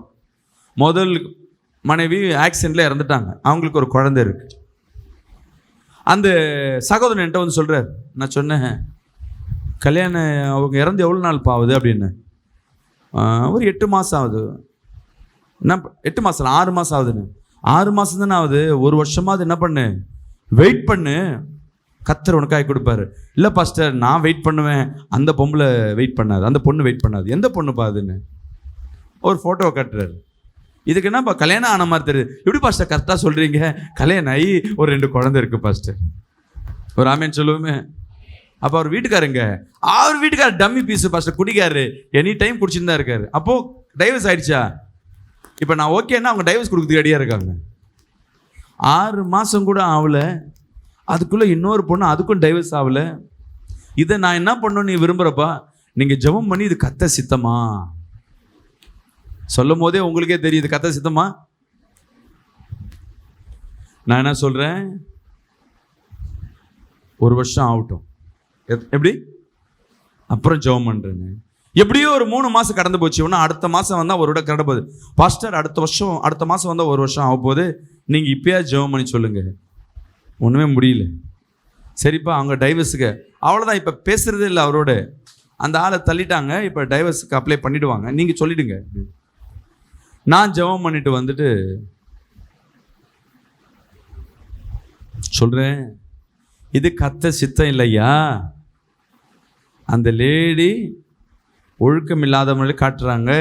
முதல் மனைவி ஆக்சிடென்ட்ல இறந்துட்டாங்க, அவங்களுக்கு ஒரு குழந்தை இருக்கு. அந்த சகோதரன் என்கிட்ட வந்து சொல்கிறார், நான் சொன்னேன் கல்யாணம் அவங்க இறந்து எவ்வளோ நாள் பாவுது அப்படின்னு. ஒரு 8 மாதம் ஆகுது. என்ன 8 மாதம் 6 மாதம் ஆகுதுன்னு. 6 மாதம் தானே ஆகுது, ஒரு வருஷமாவது என்ன பண்ணு, வெயிட் பண்ணு, கர்த்தர் உனக்காக கொடுப்பாரு. இல்லை பாஸ்டர், நான் வெயிட் பண்ணுவேன், அந்த பொம்பளை வெயிட் பண்ணாது, அந்த பொண்ணு வெயிட் பண்ணாது. எந்த பொண்ணு பாதுன்னு ஒரு ஃபோட்டோவை கட்டுறாரு. இதுக்கு என்னப்பா கல்யாணம் ஆன மாதிரி தெரியுது. எப்படி பாஸ்டர் கரெக்டாக சொல்கிறீங்க? கல்யாணம் ஆகி ஒரு 2 குழந்தை இருக்குது பாஸ்டர். ஒரு ஆமேன்னு சொல்லுவோமே. அப்போ அவர் வீட்டுக்காருங்க, அவர் வீட்டுக்காரர் டம்மி பீஸு பாஸ்டர், குடிக்காரு, எனி டைம் குடிச்சுன்னு தான் இருக்காரு. அப்போது டைவர்ஸ் ஆயிடுச்சா? இப்போ நான் ஓகேன்னா அவங்க டைவர்ஸ் கொடுக்குறதுக்கு ரெடியாக இருக்காங்க. 6 மாதம் கூட ஆகலை, அதுக்குள்ளே இன்னொரு பொண்ணு, அதுக்கும் டைவர்ஸ் ஆகலை. இதை நான் என்ன பண்ணணும் நீ விரும்புகிறப்பா? நீங்கள் ஜெபம் பண்ணி இது கத்த சித்தமா சொல்லும் போதே உங்களுக்கே தெரியுது கத்த சித்தமா. நான் என்ன சொல்கிறேன், 1 வருஷம் ஆகட்டும். எப்படி? அப்புறம் ஜெபம் பண்ணுறேன்னு. எப்படியோ ஒரு 3 மாதம் கடந்து போச்சு. ஒன்று அடுத்த மாதம் வந்தால் ஒரு விட கடந்து போகுது. பாஸ்டர், அடுத்த மாதம் வந்தால் 1 வருஷம் ஆக போகுது, நீங்கள் இப்போயா ஜெபம் பண்ணி சொல்லுங்கள். ஒன்றுமே முடியல. சரிப்பா, அவங்க டைவர்ஸுக்கு அவ்வளோதான், இப்போ பேசுகிறதே இல்லை அவரோட. அந்த ஆளை தள்ளிட்டாங்க, இப்போ டைவர்ஸுக்கு அப்ளை பண்ணிவிடுவாங்க, நீங்கள் சொல்லிவிடுங்க. நான் ஜெபம் பண்ணிட்டு வந்துட்டு சொல்கிறேன், இது கத்த சித்தம் இல்லையா? அந்த லேடி ஒழுக்கம் இல்லாத மாதிரி காட்டுறாங்க.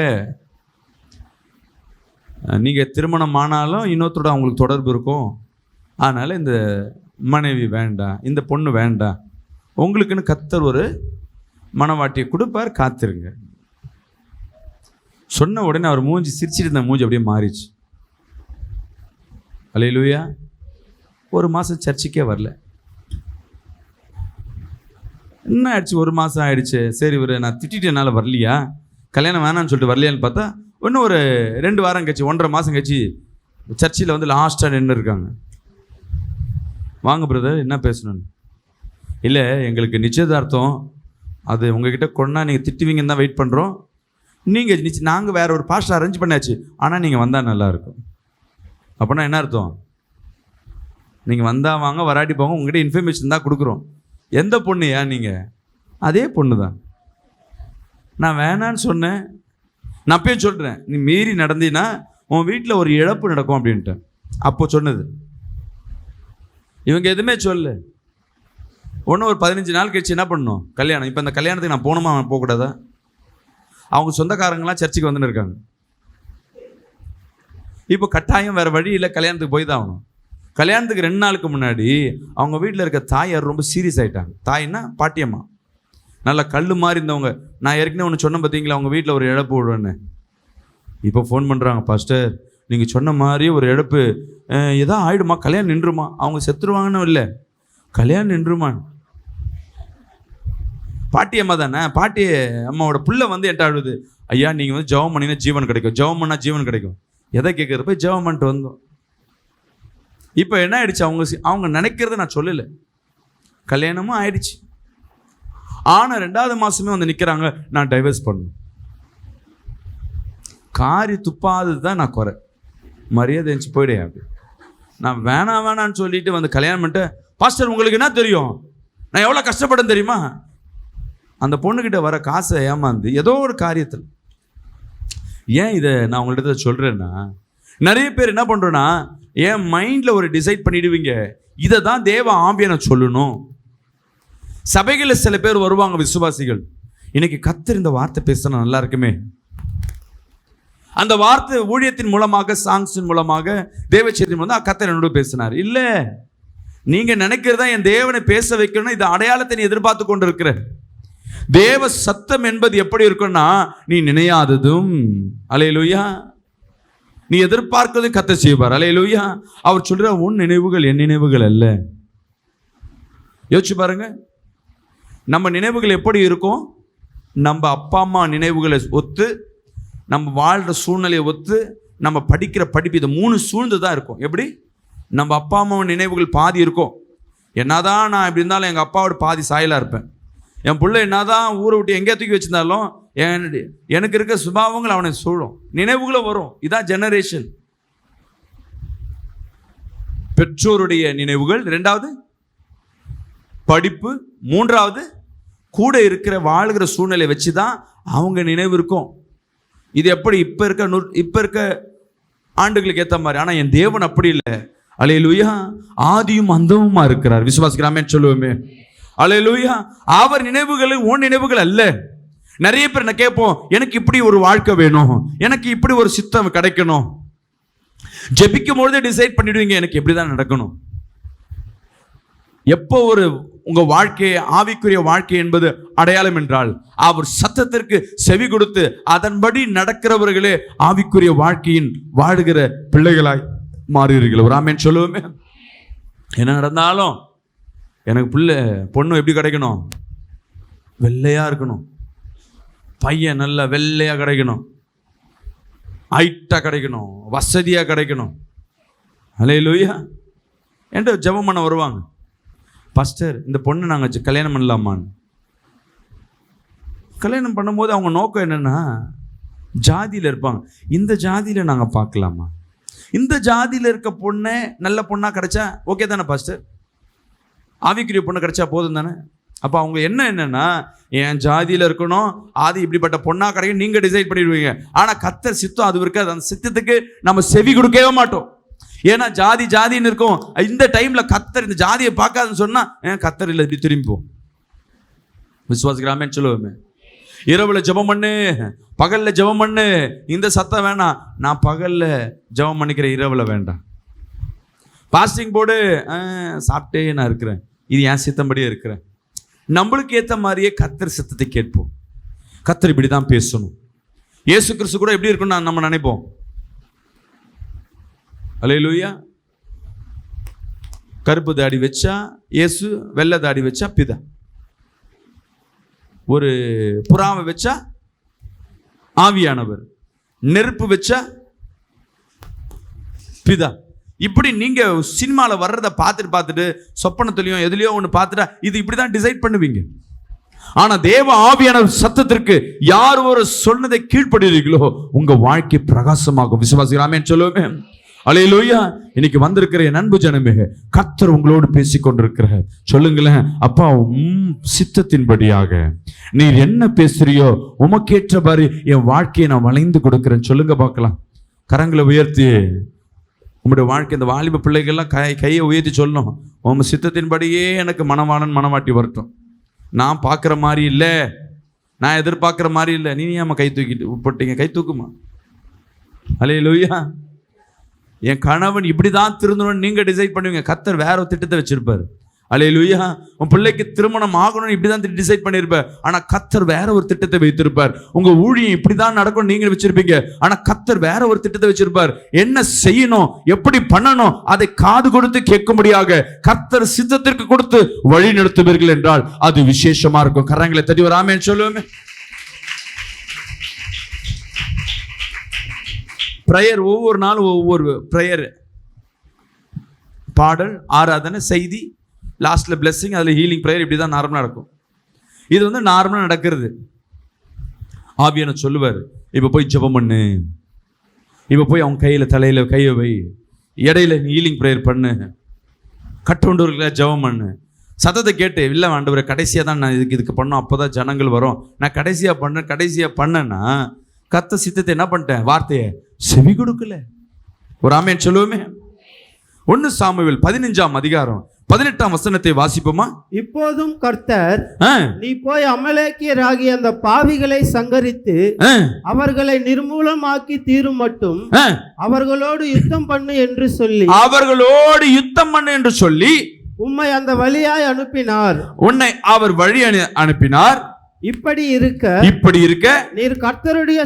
நீங்கள் திருமணம் ஆனாலும் இன்னொருத்தரோட அவங்களுக்கு தொடர்பு இருக்கும், அதனால் இந்த மனைவி வேண்டாம், இந்த பொண்ணு வேண்டாம், உங்களுக்குன்னு கர்த்தர் ஒரு மனவாட்டியை கொடுப்பார், காத்திருங்க. சொன்ன உடனே அவர் மூஞ்சி சிரிச்சிட்டு இருந்த மூஞ்சி அப்படியே மாறிச்சு. அல்லேலூயா. 1 மாதம் சர்ச்சுக்கே வரல. என்ன ஆயிடுச்சு, 1 மாதம் ஆயிடுச்சு. சரி, நான் திட்டிட்டு என்னால் வரலையா, கல்யாணம் வேணான்னு சொல்லிட்டு வரலையான்னு பார்த்தா இன்னும் ஒரு 2 வாரம் கழிச்சு, 1.5 மாதம் கழிச்சு சர்ச்சில் வந்து லாஸ்ட்டாக நின்று இருக்காங்க. வாங்க பிரதர், என்ன பேசணும்னு. இல்லை, எங்களுக்கு நிச்சயதார்த்தம், அது உங்ககிட்ட கொண்டா நீங்கள் திட்டுவீங்கன்னு தான் வெயிட் பண்ணுறோம். நீங்கள் நாங்கள் வேறு ஒரு பாஸ்டர் அரேஞ்ச் பண்ணியாச்சு, ஆனால் நீங்கள் வந்தால் நல்லாயிருக்கும். அப்படின்னா என்ன அர்த்தம்? நீங்கள் வந்தால் வாங்க, வராட்டி போங்க, உங்ககிட்ட இன்ஃபர்மேஷன் தான் கொடுக்குறோம். எந்த பொண்ணு ஏன் நீங்கள்? அதே பொண்ணு தான். நான் வேணான்னு சொன்னேன். நான் அப்பயே சொல்கிறேன், நீ மீறி நடந்தீன்னா உன் வீட்டில் ஒரு இழப்பு நடக்கும் அப்படின்ட்டு அப்போ சொன்னது. இவங்க எதுவுமே சொல்லு. ஒன்று ஒரு 15 நாள் கழிச்சு என்ன பண்ணணும், கல்யாணம். இப்போ அந்த கல்யாணத்துக்கு நான் போகணுமா போகக்கூடாதா? அவங்க சொந்தக்காரங்களாம் சர்ச்சுக்கு வந்துன்னு இருக்காங்க. இப்போ கட்டாயம் வேறு வழி இல்லை, கல்யாணத்துக்கு போய் தான் ஆகணும். கல்யாணத்துக்கு 2 நாளுக்கு முன்னாடி அவங்க வீட்டில் இருக்க தாயார் ரொம்ப சீரியஸ் ஆகிட்டாங்க. தாய்னா பாட்டியம்மா, நல்லா கல் மாதிரி இருந்தவங்க. நான் ஏற்கனவே ஒன்று சொன்னேன் பார்த்தீங்களா, அவங்க வீட்டில் ஒரு இழப்பு விடுவேன்னு. இப்போ ஃபோன் பண்ணுறாங்க, பாஸ்டர் நீங்கள் சொன்ன மாதிரி ஒரு இழப்பு எதா ஆயிடுமா, கல்யாணம் நின்றுமா? அவங்க செத்துருவாங்கன்னு இல்லை, கல்யாணம் நின்றுமா. பாட்டி அம்மா தானே, பாட்டி அம்மாவோட புள்ள வந்து என்கிட்ட அழுது, ஐயா நீங்கள் வந்து ஜெபம் பண்ணிங்கன்னா ஜீவன் கிடைக்கும், ஜெபம் பண்ணால் ஜீவன் கிடைக்கும். எதை கேட்குறது? போய் ஜெபம் பண்ணிட்டு வந்தோம். இப்போ என்ன ஆயிடுச்சு, அவங்க நினைக்கிறத நான் சொல்லலை, கல்யாணமும் ஆயிடுச்சு. ஆனால் 2வது மாதமே வந்து நிற்கிறாங்க, நான் டைவர்ஸ் பண்ணணும். காரி துப்பாதது தான் நான் குறை, மரியாதை இருந்துச்சு போயிடே. அப்படி நான் வேணான்னு சொல்லிட்டு வந்து கல்யாணம் பண்ணிட்டு, பாஸ்டர் உங்களுக்கு என்ன தெரியும், நான் எவ்வளோ கஷ்டப்பட்டேன் தெரியுமா? அந்த பொண்ணுக்கிட்ட வர காசை ஏமாந்து ஏதோ ஒரு காரியத்தில். ஏன் இதை நான் உங்கள்கிட்ட சொல்கிறேன்னா, நிறைய பேர் என்ன பண்ணுறோன்னா, என் மைண்டில் ஒரு டிசைட் பண்ணிடுவீங்க, இதை தான் தேவ ஆவியானவர் சொல்லணும். சபைகளில் சில பேர் வருவாங்க, விசுவாசிகள், இன்னைக்கு கர்த்தர் இந்த வார்த்தை பேசினா நல்லா இருக்குமே. அந்த வார்த்தை ஊழியத்தின் மூலமாக, சாங்ஸின் மூலமாக, தேவச்சேரியின் மூலமாக கர்த்தர் என்னோட பேசினார். இல்லை, நீங்கள் நினைக்கிறதா என் தேவனை பேச வைக்கணும், இந்த அடையாளத்தை நீ எதிர்பார்த்து கொண்டு இருக்கிற. தேவ சத்தம் என்பது எப்படி இருக்குன்னா, நீ நினையாததும், அல்லேலூயா, நீ எதிர்பார்க்கிறதும் கர்த்தர் செய்வார். அல்லேலூயா. அவர் சொல்ற, உன் நினைவுகள் என் நினைவுகள் அல்ல. யோசிச்சு பாருங்க, நம்ம நினைவுகள் எப்படி இருக்கும்? நம்ம அப்பா அம்மா நினைவுகளை ஒத்து, நம்ம வாழ்கிற சூழ்நிலையை ஒத்து, நம்ம படிக்கிற படிப்பு, இது 3 சூழ்ந்து தான் இருக்கும். எப்படி? நம்ம அப்பா அம்மா நினைவுகள் பாதி இருக்கும். என்னதான் நான் இப்படி இருந்தாலும் எங்கள் அப்பாவோட பாதி சாயலாக இருப்பேன். என் பிள்ளை என்னதான் ஊரை விட்டு எங்கேயா தூக்கி வச்சிருந்தாலும் எனக்கு இருக்க சுபாவங்கள் அவனை சூழும், நினைவுகளும் வரும். இதான் ஜெனரேஷன். பெற்றோருடைய நினைவுகள், 2வது படிப்பு, 3வது கூட இருக்கிற வாழ்கிற சூழ்நிலை வச்சு தான் அவங்க நினைவு இருக்கும். இது எப்படி? இப்போ இருக்க ஆண்டுகளுக்கு ஏற்ற மாதிரி. ஆனால் என் தேவன் அப்படி இல்லை. அல்லேலூயா. ஆதியும் அந்தமுமா இருக்கிறார். விசுவாசிக்கிறாமே சொல்லுவோமே. அல்லேலூயா. அவர் நினைவுகள் உன் நினைவுகள் அல்ல. நிறைய பேர் நான் கேட்போம், எனக்கு இப்படி ஒரு வாழ்க்கை வேணும், எனக்கு இப்படி ஒரு சித்தம் கிடைக்கணும். ஜெபிக்கும் பொழுதே டிசைட் பண்ணிடுவீங்க, எனக்கு எப்படி தான் நடக்கணும். எப்போ ஒரு உங்க வாழ்க்கை, ஆவிக்குரிய வாழ்க்கை என்பது அடையாளம் என்றால், அவர் சத்தத்திற்கு செவி கொடுத்து அதன்படி நடக்கிறவர்களே ஆவிக்குரிய வாழ்க்கையின் வாழுகிற பிள்ளைகளாய் மாறுகிறீர்கள். ஒரு ஆமென் சொல்லுவோமே. என்ன நடந்தாலும் எனக்கு பொண்ணு எப்படி கிடைக்கணும்? வெள்ளையா இருக்கணும், பையன் நல்ல வெள்ளையா கிடைக்கணும், ஹைட்டா கிடைக்கணும், வசதியா கிடைக்கணும். அல்லேலூயா. என்கிட்ட ஜெபம் பண்ண வருவாங்க, பாஸ்டர் இந்த பொண்ணு நாங்கள் கல்யாணம் பண்ணலாமான்னு. கல்யாணம் பண்ணும்போது அவங்க நோக்கம் என்னென்னா, ஜாதியில் இருப்பாங்க, இந்த ஜாதியில் நாங்கள் பார்க்கலாமா, இந்த ஜாதியில் இருக்க பொண்ணை நல்ல பொண்ணாக கிடைச்சா ஓகே தானே பாஸ்டர், ஆவிக்குரிய பொண்ணு கிடைச்சா போதும் தானே. அப்போ அவங்க என்னன்னா, என் ஜாதியில் இருக்கணும், அது இப்படிப்பட்ட பொண்ணாக கிடைக்கும் நீங்கள் டிசைட் பண்ணிடுவீங்க. ஆனால் கர்த்தர் சித்தம் அது இருக்காது. அந்த சித்தத்துக்கு நம்ம செவி கொடுக்கவே மாட்டோம். ஏன்னா ஜாதின்னு இருக்கும். இந்த டைம்ல கர்த்தர் இந்த ஜாதியை பார்க்காதுன்னு சொன்னா, கர்த்தர் இல்லை, இப்படி திரும்பிப்போம். விசுவாசிக்கிறாமே சொல்லுவோமே. இரவுல ஜெபம் பண்ணு, பகல்ல ஜெபம் பண்ணு, இந்த சத்தம் வேணாம். நான் பகல்ல ஜெபம் பண்ணிக்கிறேன், இரவுல வேண்டாம். பாஸ்டிங் போடு, சாப்பிட்டே நான் இருக்கிறேன், இது என் சித்தம்படியே இருக்கிறேன். நம்மளுக்கு ஏற்ற மாதிரியே கர்த்தர் சித்தத்தை கேட்போம். கர்த்தர் இப்படி தான் பேசணும். இயேசு கிறிஸ்து கூட எப்படி இருக்குன்னு நம்ம நினைப்போம். அல்லேலூயா. கருப்பு தாடி வச்சா இயேசு, வெள்ளை தாடி வச்சா பிதா, ஒரு புறாவை வச்சா ஆவியானவர், நெருப்பு வச்சா பிதா. இப்படி நீங்க சினிமால வர்றதை பார்த்துட்டு சொப்பனத்திலையும் எதுலையோ ஒன்று பார்த்துட்டா இது இப்படிதான் டிசைட் பண்ணுவீங்க. ஆனா தேவ ஆவியானவர் சத்தத்திற்கு யார் ஒரு சொன்னதை கீழ்ப்படுகிறீர்களோ உங்க வாழ்க்கை பிரகாசமாகும். விசுவாசிக்கிறாமே சொல்லுவோமே. அல்லேலூயா. இன்னைக்கு வந்திருக்கிற என் அன்பு ஜனமே, கர்த்தர் உங்களோடு பேசிக் கொண்டிருக்கிறார். சொல்லுங்களேன், அப்பா சித்தத்தின்படியாக நீர் என்ன பேசுறியோ உமக்கேற்றபாறு என் வாழ்க்கையை நான் வளைந்து கொடுக்கிறேன். சொல்லுங்க பார்க்கலாம். கரங்களை உயர்த்தி உங்களுடைய வாழ்க்கை, இந்த வாலிப பிள்ளைகள்லாம் கையை உயர்த்தி சொல்லணும், உங்க சித்தத்தின்படியே எனக்கு மணவாளன் மணவாட்டி வரட்டும். நான் பார்க்குற மாதிரி இல்லை, நான் எதிர்பார்க்குற மாதிரி இல்லை. நீ ஏமா கை தூக்கிட்டு போட்டீங்க? கை தூக்குமா. அல்லேலூயா. என் கணவன் இப்படி தான் திருந்தணும்னு நீங்கள் டிசைட் பண்ணுவீங்க, கர்த்தர் வேற ஒரு திட்டத்தை வச்சிருப்பார். அல்லேலூயா. உன் பிள்ளைக்கு திருமணம் ஆகணும்னு இப்படி தான் டிசைட் பண்ணியிருப்பார், ஆனால் கர்த்தர் வேற ஒரு திட்டத்தை வைத்திருப்பார். உங்கள் ஊழியம் இப்படி தான் நடக்கணும் நீங்கள் வச்சிருப்பீங்க, ஆனால் கர்த்தர் வேற ஒரு திட்டத்தை வச்சிருப்பார். என்ன செய்யணும், எப்படி பண்ணணும், அதை காது கொடுத்து கேட்கும்படியாக கர்த்தர் சித்தத்திற்கு கொடுத்து வழி நடத்துவீர்கள் என்றால் அது விசேஷமா இருக்கும். கரங்களை தட்டி வராமேன்னு சொல்லுவோமே. பிரேயர், ஒவ்வொரு நாளும் ஒவ்வொரு பிரேயர், பாடல், ஆராதனை, செய்தி, லாஸ்ட்ல பிளெஸிங், அதில் ஹீலிங் பிரேயர், இப்படி தான் நார்மலாக நடக்கும். இது நார்மலாக நடக்கிறது. ஆவியானவர் சொல்லுவார், இப்போ போய் ஜெபம் பண்ணு, இப்போ போய் அவங்க தலையில் கையை வை, இடையில ஹீலிங் பிரேயர் பண்ணு, கட்டுண்டவர்களை ஜெபம் பண்ணு, சத்தத்தை கேட்டு இல்லை ஆண்டவரே கடைசியாக தான் நான் இதுக்கு பண்ணோம், அப்போ தான் ஜனங்கள் வரும், நான் கடைசியாக பண்ணேன்னா கர்த்தர் சித்தத்தை என்ன பண்ணிட்டேன், வார்த்தையை செவி கொடுக்கல. ஒரு ஆமென் சொல்லுவோமே. 1 சாமுவேல் 15ஆம் அதிகாரம் 18ஆம் வசனத்தை வாசிப்போமா? இப்போதும் கர்த்தர், நீ போய் அமலேக்கியராகிய அந்த பாவிகளை சங்கரித்து அவர்களை நிர்மூலமாக்கி தீரும் மட்டும் அவர்களோடு யுத்தம் பண்ணு என்று சொல்லி உம்மை அந்த வழியாய் அனுப்பினார். உன்னை அவர் வழி அனுப்பினார். இப்படி இருக்க நீர் கர்த்தருடைய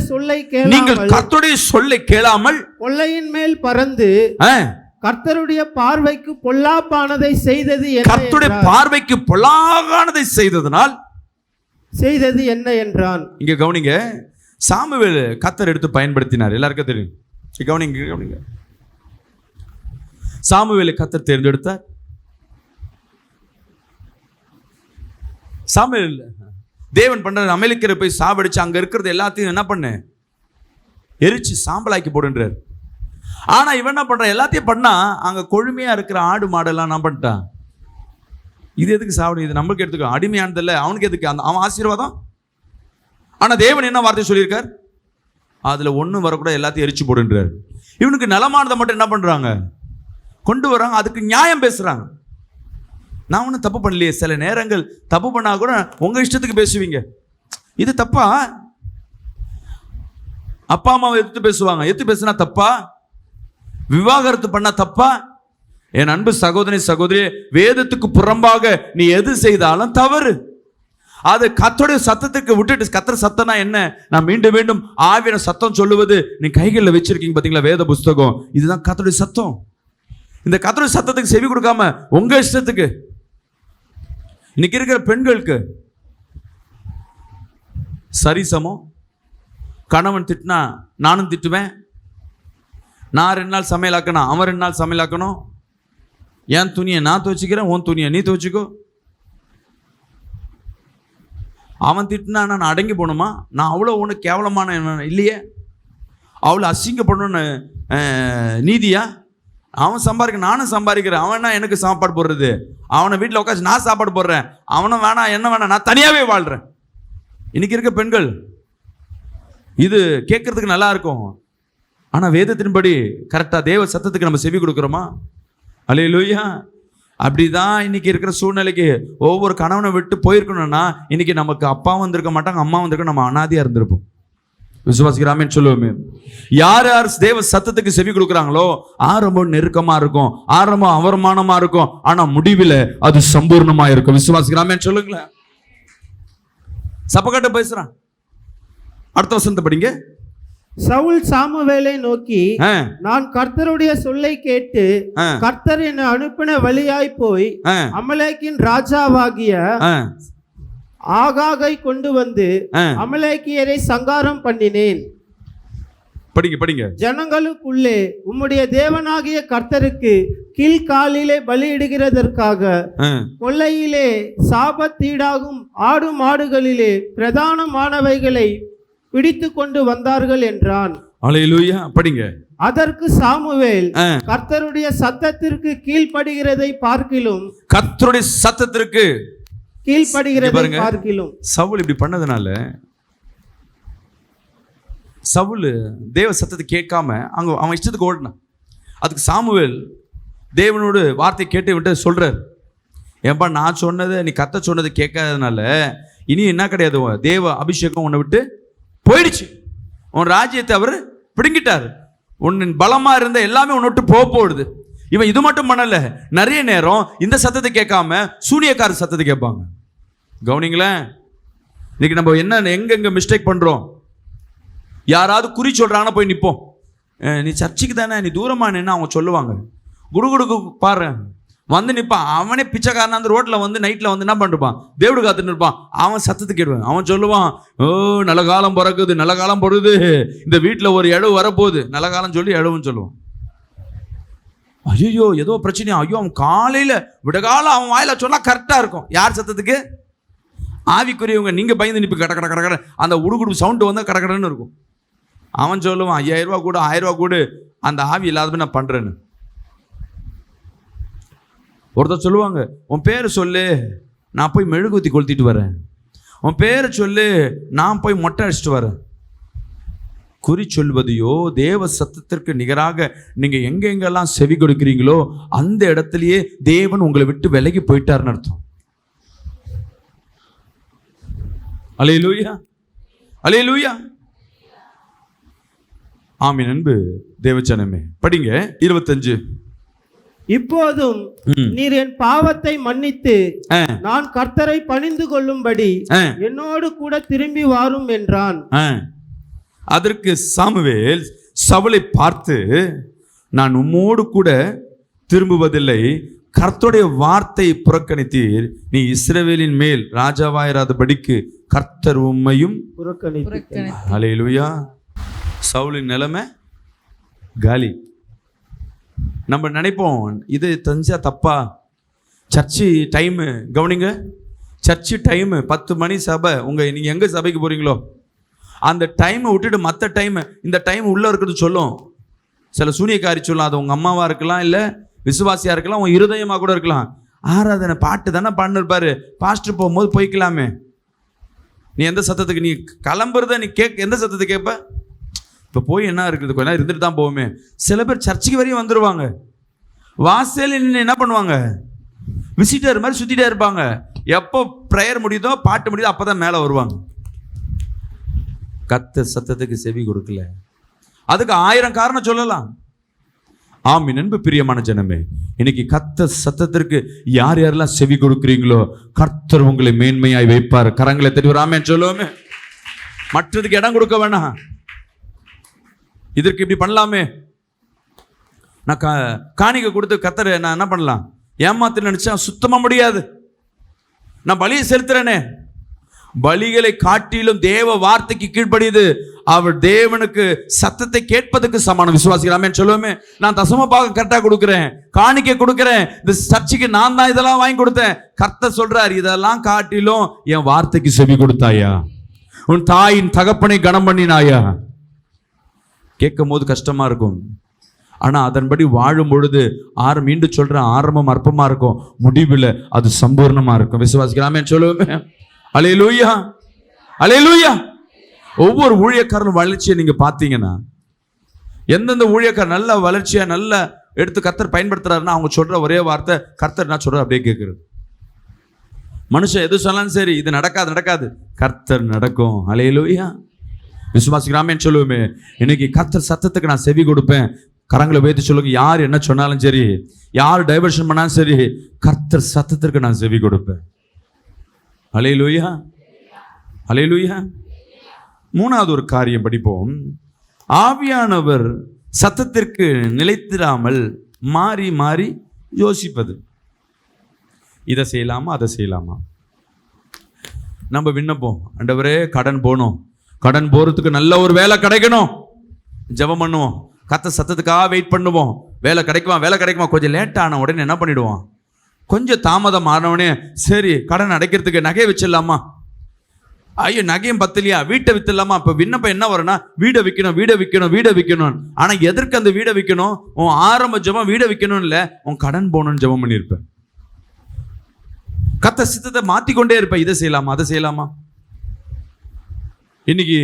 சொல்லை கேளாமல் கொள்ளையின் மேல் பறந்து கர்த்தருடைய பார்வைக்கு பொல்லாப்பானதை செய்தது என்ன? கர்த்தருடைய பார்வைக்கு பொல்லாகானதை செய்தது என்ன என்றான். இங்க கவனிங்க, சாமுவேல் கர்த்தர் எடுத்து பயன்படுத்தினார். எல்லாருக்கும் தெரியும். கவனிங்க. சாமுவேலை கர்த்தர் தேர்ந்தெடுத்தார். சாமுவேல் தேவன் பண்ற அமலேக்கியரை போய் சாவடிச்சு அங்க இருக்கிறது எல்லாத்தையும் என்ன பண்ண, எரிச்சு சாம்பலாக்கி போடுன்றார். ஆனா இவன் என்ன பண்றான், எல்லாத்தையும் பண்ணா அங்க கொழுமையா இருக்கிற ஆடு மாடெல்லாம் என்ன பண்ணிட்டான், இது எதுக்கு சாவடி, இது நம்மளுக்கு எடுத்துக்கோ, அடிமையானதில்ல, அவனுக்கு எதுக்கு, அவன் ஆசீர்வாதம். ஆனா தேவன் என்ன வார்த்தை சொல்லியிருக்கார், அதுல ஒண்ணும் வரக்கூட எல்லாத்தையும் எரிச்சு போடுன்றார். இவனுக்கு நலமானதை மட்டும் என்ன பண்றாங்க, கொண்டு வராங்க, அதுக்கு நியாயம் பேசுறாங்க. நான் ஒன்றும் தப்பு பண்ணலையே. சில நேரங்கள் தப்பு பண்ணா கூட உங்க இஷ்டத்துக்கு பேசுவீங்க. இது தப்பா? அப்பா அம்மாவை எதிர்த்து பேசுவாங்க. எதிர்த்து பேசுனா தப்பா? விவாகரத்து பண்ணா தப்பா? என் அன்பு சகோதரி, வேதத்துக்கு புறம்பாக நீ எது செய்தாலும் தவறு. அது கர்த்தருடைய சத்தத்துக்கு விட்டுட்டு, கர்த்தர் சத்தம்னா என்ன, நான் மீண்டும் ஆவியான சத்தம் சொல்லுவது நீ கைகளில் வச்சிருக்கீங்க பாத்தீங்களா, வேத புஸ்தகம், இதுதான் கர்த்தருடைய சத்தம். இந்த கர்த்தருடைய சத்தத்துக்கு செவி கொடுக்காம உங்க இஷ்டத்துக்கு. இன்னைக்கு இருக்கிற பெண்களுக்கு சரிசமம். கணவன் திட்டினா நானும் திட்டுவேன், நான் 2 நாள் சமையலாக்கணும், அவன் 2 நாள் சமையலாக்கணும், என் துணியை நான் துவச்சிக்கிறேன், உன் துணியை நீ துவச்சிக்கோ. அவன் திட்டினா நான் அடங்கி போகணுமா? நான் அவ்வளோ ஒன்று கேவலமான இல்லையே, அவ்வளோ அசிங்கப்படணும்னு நீதியா? அவன் சம்பாதிக்க, நானும் சம்பாதிக்கிறேன், அவன் என்ன எனக்கு சாப்பாடு போடுறது, அவனை வீட்டில் உட்காந்து நான் சாப்பாடு போடுறேன், அவனும் வேணாம் என்ன வேணாம், நான் தனியாகவே வாழ்கிறேன். இன்னைக்கு இருக்க பெண்கள் இது கேட்கறதுக்கு நல்லா இருக்கும். ஆனால் வேதத்தின்படி கரெக்டாக தேவ சத்தத்துக்கு நம்ம செவி கொடுக்குறோமா? அல்லேலூயா. அப்படிதான் இன்னைக்கு இருக்கிற சூழ்நிலைக்கு ஒவ்வொரு கணவனை விட்டு போயிருக்கணும்னா இன்னைக்கு நமக்கு அப்பா வந்திருக்க மாட்டாங்க, அம்மா வந்திருக்க, நம்ம அனாதையா இருந்திருப்போம். விசுவாசிக்கிறாமே சொல்லுவோமே. யார் தேவ சத்தத்துக்கு செவி கொடுக்குறாங்களோ ஆரம்பம் நெருக்கமா இருக்கும், ஆரம்பம் அவமானமா இருக்கும், ஆனா முடிவில் அது சம்பூர்ணமா இருக்கும். விசுவாசிக்கிறாமே சொல்லுங்களேன். சப்பக்கட்ட பேசுறான். அடுத்த வசனத்தை படிங்க. சவுல் சாமுவேலை நோக்கி, நான் கர்த்தருடைய சொல்லை கேட்டு கர்த்தர் என்னை அனுப்பின வழியாய் போய் அமலேக்கின் ராஜாவாகிய ஆகாகை கொண்டு வந்து அமலேக்கியரை சங்காரம் பண்ணினேன். படிங்க. ஜனங்களுக்குள்ளே உம்முடைய தேவனாகிய கர்த்தருக்கு கீழ்காலிலே பலியிடுகிறதற்காக கொள்ளையிலே சாபத்தீடாகும் ஆடு மாடுகளிலே பிரதானமானவைகளை பிடித்து கொண்டு வந்தார்கள் என்றான். அல்லேலூயா. படிங்க. அதற்கு சாமுவேல், கர்த்தருடைய சத்தத்திற்கு கீழ்ப்படுகிறதை பார்க்கிலும், கர்த்தருடைய சத்தத்திற்கு கீழ்ப்படுகிறதை பார்க்கிலும். சவுல் இப்படி பண்ணதுனால சவுல் தேவ சத்தத்தை கேட்காம அங்க அவன் இஷ்டத்துக்கு ஓடினான். அதுக்கு சாமுவேல் தேவனோடு வார்த்தை கேட்டு விட்டு சொல்றார், ஏன்பா நான் சொன்னதை நீ கத்த சொன்னதை கேட்காததுனால இனி என்ன கிடையாது, தேவ அபிஷேகம் உன்னை விட்டு போயிடுச்சு, உன் ராஜ்யத்தை அவர் பிடுங்கிட்டார், உன் பலமா இருந்த எல்லாமே உன்னை விட்டு போகுது. இவன் இது மட்டும் பண்ணல, நிறைய நேரம் இந்த சத்தத்தை கேட்காம சூனியக்கார சத்தத்தை கேட்பாங்க. கவனிங்களேன். இன்னைக்கு நம்ம எங்க மிஸ்டேக் பண்றோம்? யாராவது குறி சொல்றாங்கன்னா போய் நிற்போம். நீ சர்ச்சுக்கு தானே, நீ தூரமா நின்று அவங்க சொல்லுவாங்க, குடுகுடுக்கு பாரு வந்து நிற்பான். அவனே பிச்சைக்காரன் அந்த ரோட்டில் வந்து நைட்டில் வந்து என்ன பண்ணிருப்பான், தேவடு காத்துன்னு இருப்பான். அவன் சத்தத்துக்கு கேடுவான். அவன் சொல்லுவான், ஓ நல்ல காலம் பிறக்குது, நல்ல காலம் பொறுது, இந்த வீட்டில் ஒரு இழவு வரப்போகுது, நல்ல காலம் சொல்லி இழவுன்னு சொல்லுவான். ஐயோ ஏதோ பிரச்சனையா, ஐயோ அவன் காலையில் விடகாலம் அவன் வாயில சொன்னா கரெக்டாக இருக்கும். யார் சத்தத்துக்கு? ஆவிக்குரியவங்க. நீங்கள் பயந்து நிற்பி கட கட கட அந்த உடுகுடு சவுண்டு வந்து கடக்கடன்னு இருக்கும். அவன் சொல்லுவான், 5000 ரூபா கூட 1000 ரூபா கூட, அந்த ஆவி இல்லாதப்ப நான் பண்ணுறேன்னு. ஒருத்தர் சொல்லுவாங்க, உன் பேரை சொல்லு, நான் போய் மெழுகுத்தி கொளுத்திட்டு வரேன். உன் பேரை சொல்லு, நான் போய் மொட்டை அடிச்சுட்டு வரேன். குறி சொல்வதையோ தேவ சத்தத்திற்கு நிகராக நீங்க எங்கெங்கெல்லாம் செவி கொடுக்கிறீங்களோ அந்த இடத்துலயே தேவன் உங்களை விட்டு விலகி போயிட்டாருன்னு அர்த்தம். அல்லேலூயா, அல்லேலூயா. ஆமென். அன்பு தேவஜனமே, படிங்க 25. இப்போதும் நீர் என் பாவத்தை மன்னித்து நான் கர்த்தரை பணிந்து கொள்ளும்படி என்னோடு கூட திரும்பி வாரும் என்றான். அதற்கு சாமுவேல் சவுலை பார்த்து, நான் உம்மோடு கூட திரும்புவதில்லை, கர்த்தருடைய வார்த்தை புறக்கணித்தீர், நீ இஸ்ரவேலின் மேல் ராஜாவாயிராதபடிக்கு கர்த்தர் உம்மையும் புறக்கணித்தார். அல்லேலூயா. சவுலின் நிலைமை காலி. நம்ம நினைப்போம் இது தெரிஞ்சா தப்பா. சர்ச்சு டைமு கவனிங்க, சர்ச்சு டைமு 10 மணி சபை. நீங்கள் எங்கே சபைக்கு போகிறீங்களோ அந்த டைமை விட்டுட்டு மற்ற டைமு, இந்த டைம் உள்ளே இருக்கிறது சொல்லும். சில சூனியக்காரி சொல்லும், அது உங்கள் அம்மாவாக இருக்கலாம், இல்லை விசுவாசியாக இருக்கலாம், உன் இருதயமாக கூட இருக்கலாம். ஆராதனை பாட்டு தானே பாடினிருப்பாரு, பாஸ்டர் போகும்போது போய்க்கலாமே. நீ எந்த சத்தத்துக்கு நீ கிளம்புறத நீ எந்த சத்தத்தை கேட்ப? இப்போ போய் என்ன இருக்குது, கொஞ்ச நேரம் இருந்துட்டு தான் போவோமே. சில பேர் சர்ச்சுக்கு வரையும் வந்துடுவாங்க, வாசல் என்ன பண்ணுவாங்க, விசிட்டர் மாதிரி சுற்றிட்டே இருப்பாங்க. எப்போ ப்ரேயர் முடியுதோ பாட்டு முடியுதோ அப்போ தான் மேலே வருவாங்க. கர்த்தர் சத்தத்துக்கு செவி கொடுக்கல. அதுக்கு 1000 காரணம் சொல்லலாம். ஆமென். அன்பு பிரியமான ஜனமே, இன்னைக்கு கர்த்தர் சத்தத்திற்கு யார் யாரெல்லாம் செவி கொடுக்குறீங்களோ கர்த்தர் உங்களை மேன்மையாய் வைப்பார். கரங்களை தட்டி ஆமென் சொல்லுவோமே. மற்றதுக்கு இடம் கொடுக்க வேணாம். இதற்கு இப்படி பண்ணலாமே, நான் காணிக்கை கொடுத்து கர்த்தரை நான் என்ன பண்ணலாம் ஏமாத்து நினைச்சா சுத்தமா முடியாது. நான் பலியை செலுத்துறேனே, பலிகளை காட்டிலும் தேவ வார்த்தைக்கு கீழ்ப்படியுது அவர் தேவனுக்கு சத்தத்தை கேட்பதற்கு சமானம். விசுவாசிகளாமே சொல்லுவோமே. நான் தசம பாகம் கரெக்டா கொடுக்குறேன், காணிக்கை கொடுக்குறேன், இந்த சர்ச்சுக்கு நான் தான் இதெல்லாம் வாங்கி கொடுத்தேன். கர்த்தர் சொல்றார், இதெல்லாம் காட்டிலும் என் வார்த்தைக்கு செவி கொடுத்தாயா, உன் தாயின் தகப்பனை கனம் பண்ணினாயா. கேட்கும் போது கஷ்டமா இருக்கும், ஆனா அதன்படி வாழும் பொழுது மீண்டும் சொல்ற ஆரம்பம் அற்பமா இருக்கும், முடிவில் அது சம்பூர்ணமா இருக்கும். விசுவாசிக்கலாமே சொல்லுவோமே. அல்லேலூயா, அல்லேலூயா. ஒவ்வொரு ஊழியக்காரரும் வளர்ச்சியை நீங்க பார்த்தீங்கன்னா, எந்தெந்த ஊழியக்காரர் நல்ல வளர்ச்சியா நல்ல எடுத்து கர்த்தர் பயன்படுத்துறாருன்னா அவங்க சொல்ற ஒரே வார்த்தை, கர்த்தர் நான் சொல்ற அப்படியே கேட்கிறது. மனுஷன் எது சொன்னாலும் சரி, இது நடக்காது நடக்காது, கர்த்தர் நடக்கும். அல்லேலூயா. விசுவாசிக்கலாமே சொல்லுவோமே. இன்னைக்கு கர்த்தர் சத்தத்துக்கு நான் செவி கொடுப்பேன். கரங்களை வைத்து சொல்லுங்க, யார் என்ன சொன்னாலும் சரி, யார் டைவர்ஷன் பண்ணாலும் சரி, கர்த்தர் சத்தத்திற்கு நான் செவி கொடுப்பேன். அல்லேலூயா, அல்லேலூயா. 3வது ஒரு காரியம் படிப்போம். ஆவியானவர் சத்தத்திற்கு நிலைத்திராமல் மாறி மாறி யோசிப்பது. இதை செய்யலாமா அதை செய்யலாமா. நம்ம விண்ணப்பம், ஆண்டவரே கடன் போகணும், கடன் போறதுக்கு நல்ல ஒரு வேலை கிடைக்கணும், ஜெபம் பண்ணுவோம். கர்த்தர் சத்தத்துக்காக வெயிட் பண்ணுவோம். வேலை கிடைக்குமா வேலை கிடைக்குமா. கொஞ்சம் லேட் ஆன உடனே என்ன பண்ணிடுவோம், கொஞ்சம் தாமதம் ஆனவுடனே சரி கடன் அடைக்கிறதுக்கு நகையை வச்சிடலாமா, ஐயோ நகையும் பத்தலையா வீட்டை வித்துடலாமா. இப்போ விண்ணப்பம் என்ன வரும்னா, வீடை விற்கணும் வீடை விற்கணும் வீடை விற்கணும். ஆனால் எதற்கு அந்த வீடை விற்கணும்? உன் ஆரம்ப ஜெபம் வீடை விற்கணும் இல்லை, உன் கடன் போகணும்னு ஜெபம் பண்ணியிருப்பேன். கர்த்தர் சித்தத்தை மாற்றிக்கொண்டே இருப்பேன். இதை செய்யலாமா அதை செய்யலாமா. இன்னைக்கு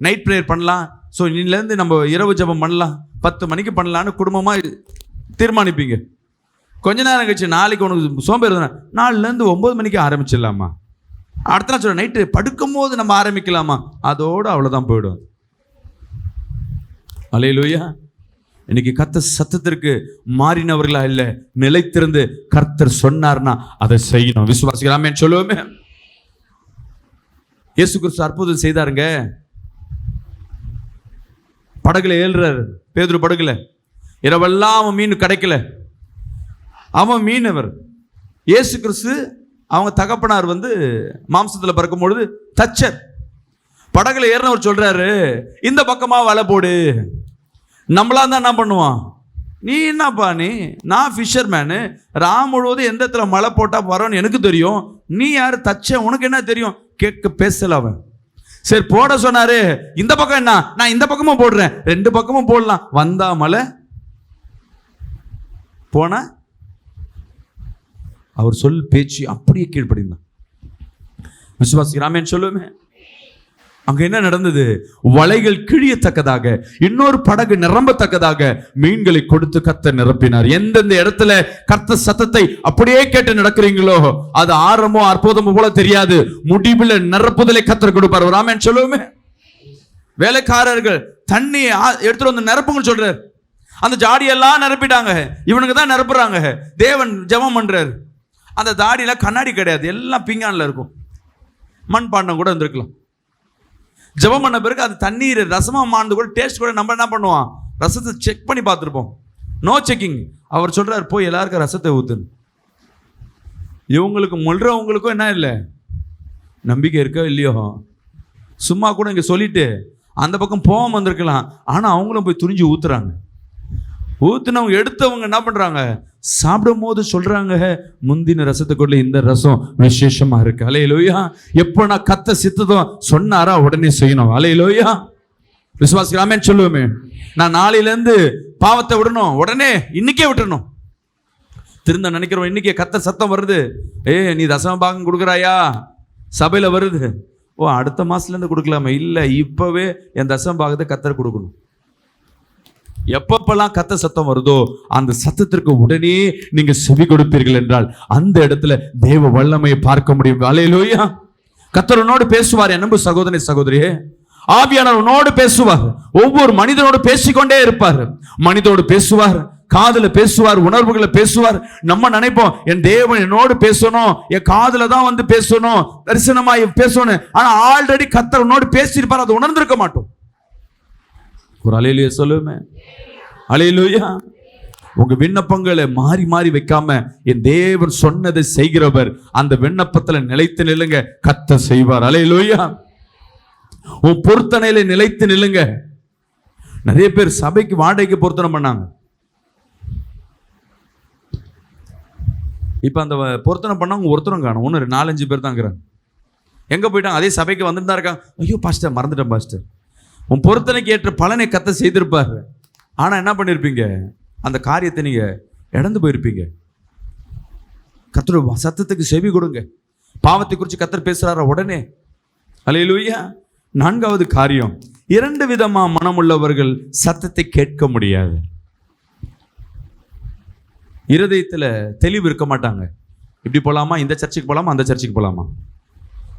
நைட் ப்ரேயர் பண்ணலாம், ஸோ இன்னிலேருந்து நம்ம இரவு ஜெபம் பண்ணலாம், 10 மணிக்கு பண்ணலான்னு குடும்பமாக தீர்மானிப்பீங்க. கொஞ்ச நேரம் கழிச்சு நாளைக்கு உனக்கு சோம்பேறி, 4லேருந்து 9 மணிக்கு ஆரம்பிச்சிடலாமா, அடுத்த நாள் சொல்ல நைட்டு படுக்கும் போது நம்ம ஆரம்பிக்கலாமா, அதோடு அவ்வளோதான் போயிடும். அல்லேலூயா. இன்னைக்கு கர்த்தர் சத்தத்திற்கு மாறினவர்களா இல்லை, நிலைத்திருந்து கர்த்தர் சொன்னார்னா அதை செய்யணும். விசுவாசிக்கலாமே சொல்லுவோமே. இயேசு கிறிஸ்து அற்புதம் செய்தாருங்க. படகுல ஏழுறாரு, பேதுரு படகுல இரவெல்லாம் அவன் மீன் கிடைக்கல. அவன் மீனவர். இயேசு கிறிஸ்து அவங்க தகப்பனார் மாம்சத்தில் பிறக்கும் பொழுது தச்சர். படகுல ஏறினவர் சொல்றாரு, இந்த பக்கமா வலை போடு. நம்மளா தான் என்ன பண்ணுவான், நீ என்னப்பா நீ, நான் ஃபிஷர் மேனு, ராம் முழுவதும் எந்த இடத்துல மழை போட்டா வரோன்னு எனக்கு தெரியும், நீ யாரு தச்ச உனக்கு என்ன தெரியும். கேட்க பேசல அவன். சரி போட சொன்னாரு, இந்த பக்கம் என்ன, நான் இந்த பக்கமும் போடுறேன், 2 பக்கமும் போடலாம். வந்தா மலை, போன அவர் சொல் பேச்சு அப்படியே கீழ்ப்படிந்தான். விசுவாசிக்கிறாமேன்னு சொல்லுமே. அங்க என்ன நடந்தது? வலைகள் கிழியத்தக்கதாக, இன்னொரு படகு நிரம்பத்தக்கதாக மீன்களை கொடுத்து கர்த்தர் நிரப்பினார். எந்தெந்த இடத்துல கர்த்தர் சத்தத்தை அப்படியே கேட்டு நடக்கிறீங்களோ அது ஆரம்பமோ அற்புதமோ போல தெரியாது, முடிவில் நிரப்புதலை கர்த்தர் கொடுப்பார். ஒரு ஆமென் சொல்லுவோமே. வேலைக்காரர்கள் தண்ணி எடுத்துட்டு வந்து நிரப்புங்கன்னு சொல்றாரு. அந்த ஜாடியெல்லாம் நிரப்பிட்டாங்க. இவனுக்கு தான் நிரப்புறாங்க. தேவன் ஜெபம் பண்றாரு. அந்த ஜாடியில கண்ணாடி கிடையாது, எல்லாம் பீங்கான்ல இருக்கும். மண் பாண்டம் கூட இருந்திருக்கலாம். ஜெபம் பண்ண பிறகு அது தண்ணீர் ரசமா மாந்து கூட டேஸ்ட் கூட நம்ம என்ன பண்ணுவோம், ரசத்தை செக் பண்ணி பார்த்துருப்போம். No checking. அவர் சொல்றாரு, போய் எல்லாருக்கும் ரசத்தை ஊத்துன்னு. இவங்களுக்கு முல்றவங்களுக்கும் என்ன இல்லை, நம்பிக்கை இருக்கோ இல்லையோ, சும்மா கூட இங்க சொல்லிட்டு அந்த பக்கம் போகாம வந்திருக்கலாம். ஆனா அவங்களும் போய் துணிஞ்சு ஊத்துறாங்க. ஊத்துனவங்க எடுத்தவங்க என்ன பண்றாங்க, சாப்பிடும் போது சொல்றாங்க, முந்தின ரசத்துக்குள்ள இந்த ரசம் விசேஷமா இருக்கு. அல்லேலூயா. எப்போ நான் கத்த சித்ததும் சொன்னாரா உடனே செய்யணும். அல்லேலூயா. விசுவாசி ஆமென் சொல்லுவோமே. நான் நாளையில இருந்து பாவத்தை விடணும், உடனே இன்னைக்கே விட்டுறணும். திருந்த நினைக்கிறோம், இன்னைக்கே கத்த சத்தம் வருது, நீ தசம பாகம் கொடுக்குறாயா, சபையில வருது. ஓ, அடுத்த மாசத்துல இருந்து கொடுக்கலாமே. இல்ல, இப்பவே என் தசம பாகத்தை கத்தர் கொடுக்கணும். எப்பப்பெல்லாம் கத்த சத்தம் வருதோ அந்த சத்தத்திற்கு உடனே நீங்க செவி கொடுப்பீர்கள் என்றால் அந்த இடத்துல தேவ வல்லமையை பார்க்க முடியும். அல்லேலூயா. கர்த்தர் உன்னோடு பேசுவார். அன்பு சகோதரி சகோதரியே, ஆவியானவர் உன்னோடு பேசுவார். ஒவ்வொரு மனிதனோடு பேசிக்கொண்டே இருப்பார். மனிதனோடு பேசுவார், காதுல பேசுவார், உணர்வுகளை பேசுவார். நம்ம நினைப்போம், என் தேவன் என்னோடு பேசணும், என் காதுல தான் வந்து பேசணும், தரிசனமாய் பேசணும். ஆனா ஆல்ரெடி கர்த்தர் உன்னோடு பேசியிருப்பார், அதை உணர்ந்திருக்க மாட்டோம். ஒரு அல்லேலூயா சொல்லுமே. அல்லேலூயா. உங்க விண்ணப்பங்களை மாறி மாறி வைக்காம என் தேவன் சொன்னதை செய்கிறவர். அந்த விண்ணப்பத்துல நிலைத்து நில்லுங்க, கர்த்தர் செய்வார். அல்லேலூயா. உன் பொருத்தனையில நிலைத்து நில்லுங்க. நிறைய பேர் சபைக்கு வாடகைக்கு பொருத்தனை பண்ணாங்க. இப்ப அந்த பொருத்தனை பண்ணவங்க ஒருத்தரும் காணும், 4-5 பேர் தான் இருக்கிறாங்க. எங்க போயிட்டாங்க? அதே சபைக்கு வந்துட்டு தான் இருக்காங்க. ஐயோ பாஸ்டர், மறந்துட்டேன் பாஸ்டர். உன் பொருத்தனைக்கு ஏற்ற பலனை கர்த்தர் செய்திருப்பார். ஆனா என்ன பண்ணிருப்பீங்க, அந்த காரியத்தை நீங்க இழந்து போயிருப்பீங்க. கர்த்தர் சத்தத்துக்கு செவி கொடுங்க. பாவத்தை குறித்து கர்த்தர் பேசுறாரா உடனே. அல்லேலூயா. 4வது காரியம், 2 விதமா மனம் உள்ளவர்கள் சத்தத்தை கேட்க முடியாது. இருதயத்துல தெளிவு இருக்க மாட்டாங்க. இப்படி போலாமா, இந்த சர்ச்சுக்கு போலாமா, அந்த சர்ச்சுக்கு போலாமா,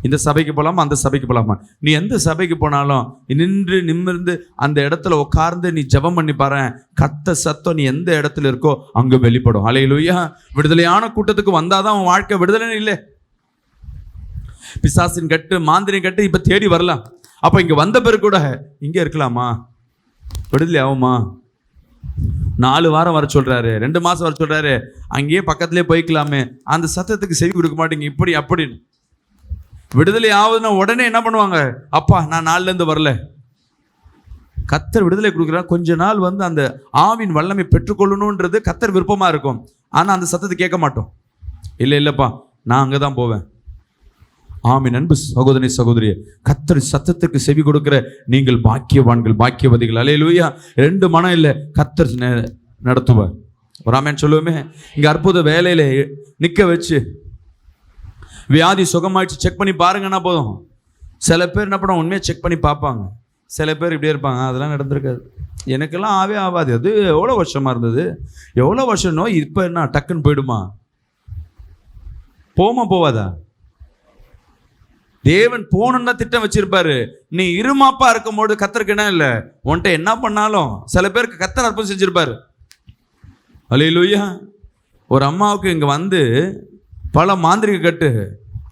இந்த சபைக்கு போலாமா, அந்த சபைக்கு போலாமா. நீ எந்த சபைக்கு போனாலும் நின்று நிமிர்ந்து அந்த இடத்துல உட்கார்ந்து நீ ஜெபம் பண்ணி பாரு, கத்த சத்தம் நீ எந்த இடத்துல இருக்கோ அங்க வெளிப்படும். அல்லேலூயா. விடுதலையான கூட்டத்துக்கு வந்தாதான் உன் வாழ்க்கை விடுதலை இல்லை. பிசாசின் கட்டு, மாந்திரின் கட்டு இப்ப தேடி வரலாம். அப்ப இங்க வந்த பிறகு கூட இங்க இருக்கலாமா, விடுதலை ஆகுமா? 4 வாரம் வர சொல்றாரு, 2 மாசம் வர சொல்றாரு, அங்கேயே பக்கத்திலே போய்க்கலாமே. அந்த சத்தத்துக்கு செவி கொடுக்க மாட்டீங்க. இப்படி அப்படின்னு விடுதலை ஆகுதுன்னா உடனே என்ன பண்ணுவாங்க, அப்பா நான் 4ல இருந்து வரல. கர்த்தர் விடுதலை கொடுக்குறார். கொஞ்ச நாள் வந்து அந்த ஆவின் வல்லமை பெற்றுக்கொள்ளணும்ன்றது கர்த்தர் விருப்பமா இருக்கும். ஆனா அந்த சத்தத்தை கேட்க மாட்டோம். இல்லப்பா நான் அங்கதான் போவேன். ஆமென். அன்பு சகோதரி சகோதரியே, கர்த்தர் சத்தத்துக்கு செவி கொடுக்கிற நீங்கள் பாக்கியவான்கள், பாக்கியவதிகள். அல்லேலூயா. 2 மனம் இல்லை, கர்த்தர் நடத்துவார். ஒரு ஆமென் சொல்லுவோமே. இங்க அற்புத வேலையில நிக்க வச்சு வியாதி சுகமாயிடுச்சு செக் பண்ணி பாருங்கன்னா போதும். சில பேர் என்ன பண்ணுவாங்க, உண்மையாக செக் பண்ணி பார்ப்பாங்க. சில பேர் இப்படியே இருப்பாங்க, அதெல்லாம் நடந்திருக்காது, எனக்கெல்லாம் ஆகாது, அது எவ்வளோ வருஷமா இருந்தது, எவ்வளோ வருஷம் நோய், இப்போ என்ன டக்குன்னு போயிடுமா? போவாதா? தேவன் போகணும்னா திட்டம் வச்சிருப்பாரு. நீ இருமாப்பா இருக்கும் போது கர்த்தருக்கு என்ன இல்லை, உன்கிட்ட என்ன பண்ணாலும் சில பேருக்கு கர்த்தர் அற்புதம் செஞ்சிருப்பாரு. அல்லேலூயா. ஒரு அம்மாவுக்கு இங்க வந்து பல மாந்திரிக கட்டு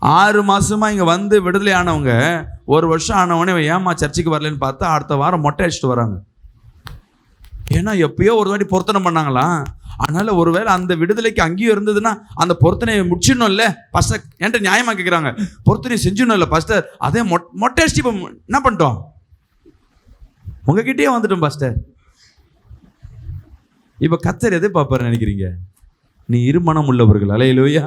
6 மாசமா இங்க வந்து விடுதலை ஆனவங்க 1 வருஷம் ஆனவனே ஏமா சர்ச்சுக்கு வரலன்னு பார்த்தா அடுத்த வாரம் மொட்டை அடிச்சுட்டு வராங்க. ஏன்னா எப்பயோ ஒரு வாட்டி பொருத்தனை பண்ணாங்களாம். அதனால ஒருவேளை அந்த விடுதலைக்கு அங்கேயும் இருந்ததுன்னா அந்த பொருத்தனையை முடிச்சிடணும் இல்லை பாஸ்டர். என்கிட்ட நியாயமா கேட்குறாங்க, பொருத்தனை செஞ்சிடணும் இல்லை பாஸ்டர். அதே மொட்டை அடிச்சுட்டு இப்போ என்ன பண்ணிட்டோம், உங்ககிட்டயே வந்துட்டோம் பாஸ்டர். இப்போ கர்த்தர் எதை பார்ப்பாரு நினைக்கிறீங்க? நீ இருமனம் உள்ளவர்கள். அல்லேலூயா.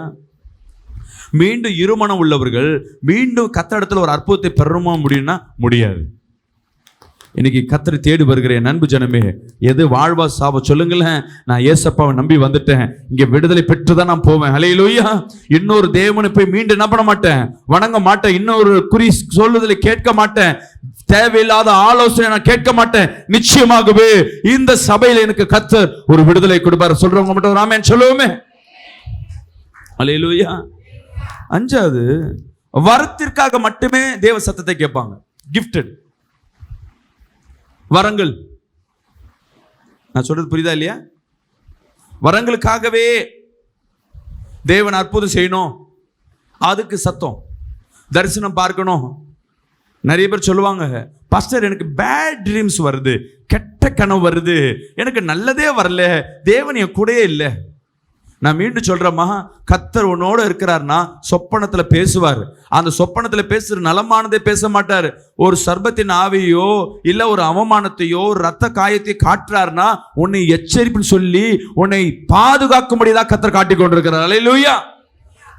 மீண்டும் இருமனம் உள்ளவர்கள் மீண்டும் கர்த்தரிடத்துல ஒரு அற்புதத்தை பெறணுமா முடியும்னா முடியாது. இன்னைக்கு கர்த்தரை தேடி வருகிறேன் அன்பு ஜனமே, எது வாழ்வா சாவ சொல்லுங்களேன். நான் ஏசப்பாவை நம்பி வந்துட்டேன், இங்க விடுதலை பெற்றுதான் நான் போவேன். ஹல்லேலூயா. இன்னொரு தேவனை போய் மீண்டும் என்ன பண்ண மாட்டேன், வணங்க மாட்டேன். இன்னொரு குறி சொல்லுதலை கேட்க மாட்டேன். தேவையில்லாத ஆலோசனை நான் கேட்க மாட்டேன். நிச்சயமாகவே இந்த சபையில எனக்கு கர்த்தர் ஒரு விடுதலை கொடுப்பார். சொல்றவங்க மட்டும் ஒரு ஆமென் சொல்லுவோமே. ஹல்லேலூயா. அஞ்சாவது, வரத்திற்காக மட்டுமே தேவ சத்தத்தை கேட்பாங்க. கிஃப்டட் வரங்கள். நான் சொல்றது புரியுதா இல்லையா? வரங்களுக்காகவே தேவன் அற்புதம் செய்யணும், அதுக்கு சத்தம், தரிசனம் பார்க்கணும். நிறைய பேர் சொல்லுவாங்க, பாஸ்டர் எனக்கு பேட் ட்ரீம்ஸ் வருது, கெட்ட கனவு வருது, எனக்கு நல்லதே வரல, தேவன் என் கூடயே இல்லை. நான் மீண்டும் சொல்றேம்மா, கர்த்தர் உன்னோட இருக்கிறார்னா சொப்பனத்துல பேசுவார். அந்த சொப்பனத்துல பேசுற நலமானதே பேச மாட்டார். ஒரு சர்பத்தின் ஆவியோ இல்ல ஒரு அவமானத்தையோ ரத்த காயத்தை காட்டுறாருன்னா உன்னை எச்சரிப்புன்னு சொல்லி உன்னை பாதுகாக்கும்படிதான் கர்த்தர் காட்டி கொண்டிருக்கிறார். அல்லேலூயா.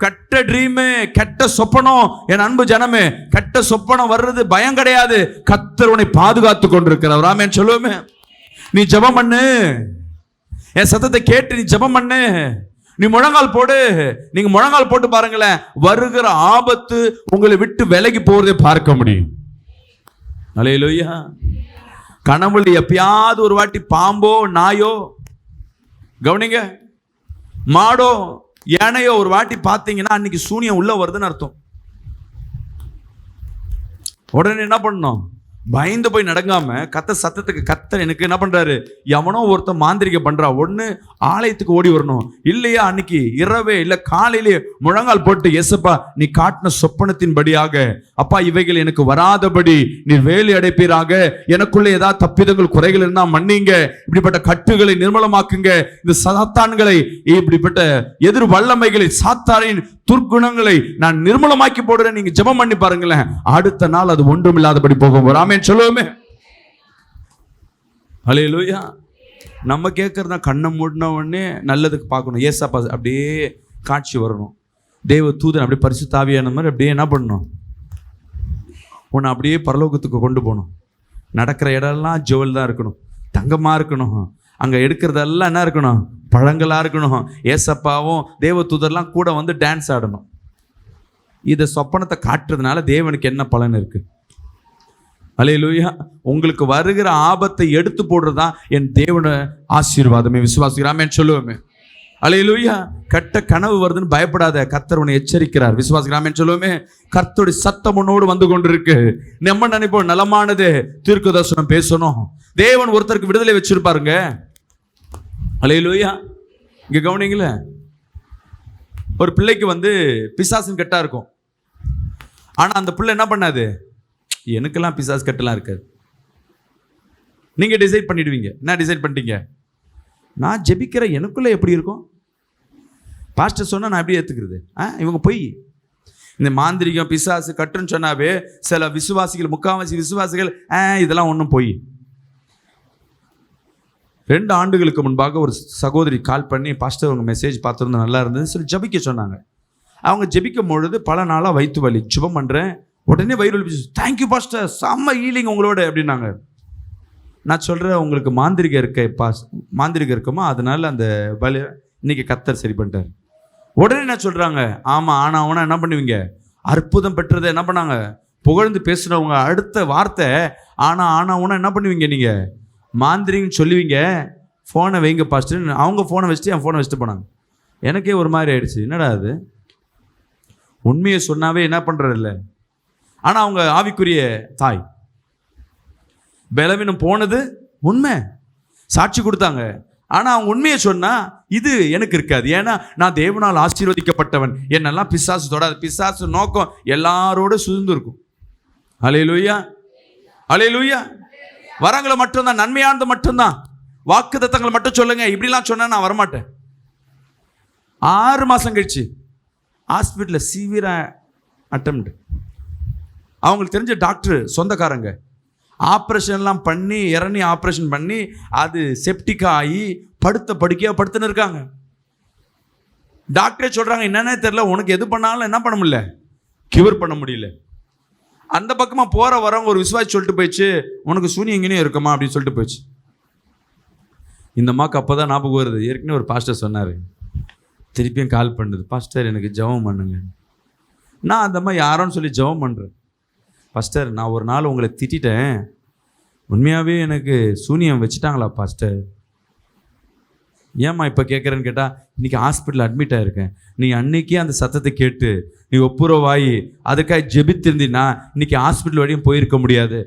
கெட்ட ட்ரீமு, கெட்ட சொப்பனம், என் அன்பு ஜனமே, கெட்ட சொப்பனம் வர்றது பயம் கிடையாது. கர்த்தர் உன்னை பாதுகாத்து கொண்டிருக்கிறார். ஆமென் சொல்லுவோமே. நீ ஜெபம் பண்ணு, என் சத்தத்தை கேட்டு நீ ஜெபம் பண்ணு, நீ முழங்கால் போடு. நீங்க முழங்கால் போட்டு பாருங்களேன், வருகிற ஆபத்து உங்களை விட்டு விலகி போறதை பார்க்க முடியும். அல்லேலூயா. கனவுல எப்பயாவது ஒரு வாட்டி பாம்போ நாயோ, கவனிங்க, மாடோ யானையோ ஒரு வாட்டி பார்த்தீங்கன்னா அன்னைக்கு சூனியம் உள்ள வருதுன்னு அர்த்தம். உடனே என்ன பண்ணணும், பயந்து போய் நடங்காம கத்த சத்தத்துக்கு கத்தர் எனக்கு என்ன பண்றாரு, எவனோ ஒருத்தன் மாந்திரிக பண்றா, ஒண்ணு ஆலயத்துக்கு ஓடி வரணும், இல்லையா அன்னைக்கு இரவே இல்ல காலையிலே முழங்கால் போட்டு, எசப்பா நீ காட்டின சொப்பனத்தின் படியாக அப்பா இவைகள் எனக்கு வராதபடி நீ வேலை அடைப்பீராக, எனக்குள்ள ஏதாவது தப்பிதங்கள் குறைகள் இருந்தா மன்னிங்க, இப்படிப்பட்ட கட்டுகளை நிர்மலமாக்குங்க, இந்த சாத்தான்களை இப்படிப்பட்ட எதிர் வல்லமைகளை சாத்தானின் துர்க்குணங்களை நான் நிர்மலமாக்கி போடுறேன். நீங்க ஜெபம் பண்ணி பாருங்களேன், அடுத்த நாள் அது ஒன்றும் இல்லாதபடி போகும். ஆமென் சொல்லுவோமே. அல்லேலூயா. நம்ம கேட்கறதா கண்ணை மூடின உடனே நல்லதுக்கு பார்க்கணும். ஏசப்பா அப்படியே காட்சி வரணும், தேவ தூதன் அப்படியே பரிசுத்த ஆவியான மாதிரி அப்படியே என்ன பண்ணணும், உன்னை அப்படியே பரலோகத்துக்கு கொண்டு போகணும். நடக்கிற இடம்லாம் ஜுவல் தான் இருக்கணும், தங்கமாக இருக்கணும். அங்கே எடுக்கிறதெல்லாம் என்ன இருக்கணும், பழங்களாக இருக்கணும். ஏசப்பாவும் தேவ தூதர்லாம் கூட வந்து டான்ஸ் ஆடணும். இதை சொப்பனத்தை காட்டுறதுனால தேவனுக்கு என்ன பலன் இருக்கு? அல்லேலூயா. உங்களுக்கு வருகிற ஆபத்தை எடுத்து போடுறதுதான் என் தேவன ஆசீர்வாதமே. விசுவாசிக்கிறாமே சொல்லுவோமே. அல்லேலூயா. கெட்ட கனவு வருதுன்னு பயப்படாத, கர்த்தர் உன்னை எச்சரிக்கிறார். விசுவாசிக்கிறாமே சொல்லுவோமே. கர்த்தருடைய சத்தம் உன்னோடு வந்து கொண்டிருக்கு. நம்ம நினைப்போம் நலமானது தீர்க்க தரிசனம் பேசணும், தேவன் ஒருத்தருக்கு விடுதலை வச்சிருப்பாருங்க. அல்லேலூயா. இங்க கவனிங்கள, ஒரு பிள்ளைக்கு வந்து பிசாசின் கட்டா இருக்கும், ஆனா அந்த பிள்ளை என்ன பண்ணாது, எனக்கெல்லாம் பிசாசு கட்டெல்லாம் இருக்காது. நீங்க டிசைட் பண்ணிடுவீங்க. என்ன டிசைட் பண்ணிட்டீங்க, நான் ஜெபிக்கிற எனக்குள்ள எப்படி இருக்கும், பாஸ்டர் சொன்னா நான் எப்படி ஏத்துக்கிறது? இவங்க போய் இந்த மாந்திரிகம் பிசாசு கட்டுன்னு சொன்னாவே சில விசுவாசிகள், முக்காவாசி விசுவாசிகள் இதெல்லாம் ஒன்றும் போய். 2 ஆண்டுகளுக்கு முன்பாக ஒரு சகோதரி கால் பண்ணி, பாஸ்டர் உங்க மெசேஜ் பார்த்துருந்தா நல்லா இருந்தது சொல்லி ஜெபிக்க சொன்னாங்க. அவங்க ஜெபிக்கும் பொழுது பல நாளாக வயிற்று வலி, ஜெபம் பண்ணுறேன், உடனே வயிறு வலி, தேங்க்யூ பாஸ்டர் செம்ம ஹீலிங் உங்களோட அப்படின்னாங்க. நான் சொல்கிறேன், உங்களுக்கு மாந்திரிகம் இருக்குமா, அதனால அந்த வலி இன்னைக்கு கர்த்தர் சரி பண்ணிட்டார். உடனே என்ன சொல்கிறாங்க, ஆமாம் ஆனால் அவனா என்ன பண்ணுவீங்க, அற்புதம் பெற்றதை என்ன பண்ணாங்க புகழ்ந்து பேசுகிறவங்க அடுத்த வார்த்தை ஆனால் அவனா என்ன பண்ணுவீங்க, நீங்கள் மாந்திரின்னு சொல்லுவீங்க, ஃபோனை வைங்க பாஸ்டர். அவங்க ஃபோனை வச்சுட்டு என் ஃபோனை வச்சுட்டு போனாங்க. எனக்கே ஒரு மாதிரி ஆயிடுச்சு, என்னடா அது, உண்மையை சொன்னாவே என்ன பண்ணுறது இல்லை. ஆனால் அவங்க ஆவிக்குரிய தாய், பலவீனம் போனது உண்மை, சாட்சி கொடுத்தாங்க. ஆனால் அவங்க உண்மையை சொன்னால் இது எனக்கு இருக்காது, ஏன்னா நான் தேவனால் ஆசீர்வதிக்கப்பட்டவன், என்னெல்லாம் பிசாசு தொடாது. பிசாசு நோக்கம் எல்லாரோட சுழ்ந்து இருக்கும். அல்லேலூயா. அல்லேலூயா. வரங்களை மட்டும்தான், நன்மையானது மட்டும்தான், வாக்குத்தத்தங்களை மட்டும் சொல்லுங்க. இப்படிலாம் சொன்னா நான் வரமாட்டேன். 6 மாதம் கழிச்சு ஹாஸ்பிட்டலில் சிவியர் அட்டெம்ப்ட். அவங்களுக்கு தெரிஞ்ச டாக்டர் சொந்தக்காரங்க ஆப்ரேஷன்லாம் பண்ணி இறங்கி ஆப்ரேஷன் பண்ணி அது செப்டிக்காக ஆகி படுக்கையாக படுத்துன்னு இருக்காங்க. டாக்டரே சொல்கிறாங்க, என்னன்னே தெரியல, உனக்கு எது பண்ணாலும் என்ன பண்ண முடியல, கியூர் பண்ண முடியல. அந்த பக்கமா போற வரவங்க ஒரு விசுவாசி சொல்லிட்டு போயிடுச்சு, உனக்கு சூனியம் எங்கேயும் இருக்குமா அப்படின்னு சொல்லிட்டு போயிடுச்சு. இந்த அம்மாக்கு அப்போதான் ஞாபகம் வருது, ஏற்கனவே ஒரு பாஸ்டர் சொன்னார். திருப்பியும் கால் பண்ணுது, பாஸ்டர் எனக்கு ஜெபம் பண்ணுங்க. நான் அந்த அம்மா யாரோன்னு சொல்லி ஜெபம் பண்ணுறேன். பாஸ்டர் நான் ஒரு நாள் உங்களை திட்டேன், உண்மையாகவே எனக்கு சூனியம் வச்சுட்டாங்களா பாஸ்டர்? ஏம்மா இப்போ கேட்குறேன்னு கேட்டால், இன்றைக்கி ஹாஸ்பிட்டலில் அட்மிட் ஆகிருக்கேன். நீ அன்னைக்கே அந்த சத்தத்தை கேட்டு நீ ஒப்புரவாயி அதுக்காக ஜெபித்திருந்தீன்னா இன்றைக்கி ஹாஸ்பிட்டல் வரையும் போயிருக்க முடியாது.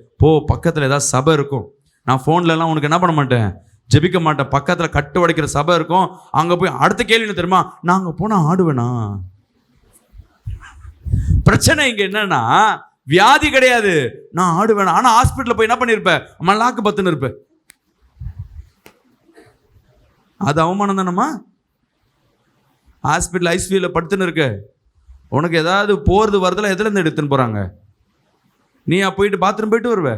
பக்கத்தில் ஏதாவது சபை இருக்கும், நான் ஃபோன்லலாம் உனக்கு என்ன பண்ண மாட்டேன், ஜெபிக்க மாட்டேன். பக்கத்தில் கட்டு உடைக்கிற சபை இருக்கும், அங்கே போய் அடுத்த கேள்வி என்ன தெரியுமா, நான் அங்கே போனால் ஆடுவேனா? பிரச்சனை இங்கே என்னன்னா, வியாதி கிடையாது, நான் ஆடுவேனா. ஆனால் ஹாஸ்பிட்டலில் போய் என்ன பண்ணியிருப்பேன், மல்லாக்கு பத்துன்னு இருப்பேன். அது அவமானம் தானம்மா. ஹாஸ்பிட்டல் ஐசியூவில் படுத்துன்னு இருக்க, உனக்கு ஏதாவது போகிறது வரதுல எதுலேருந்து எடுத்துன்னு போகிறாங்க? நீ போயிட்டு பாத்ரூம் போயிட்டு வருவ,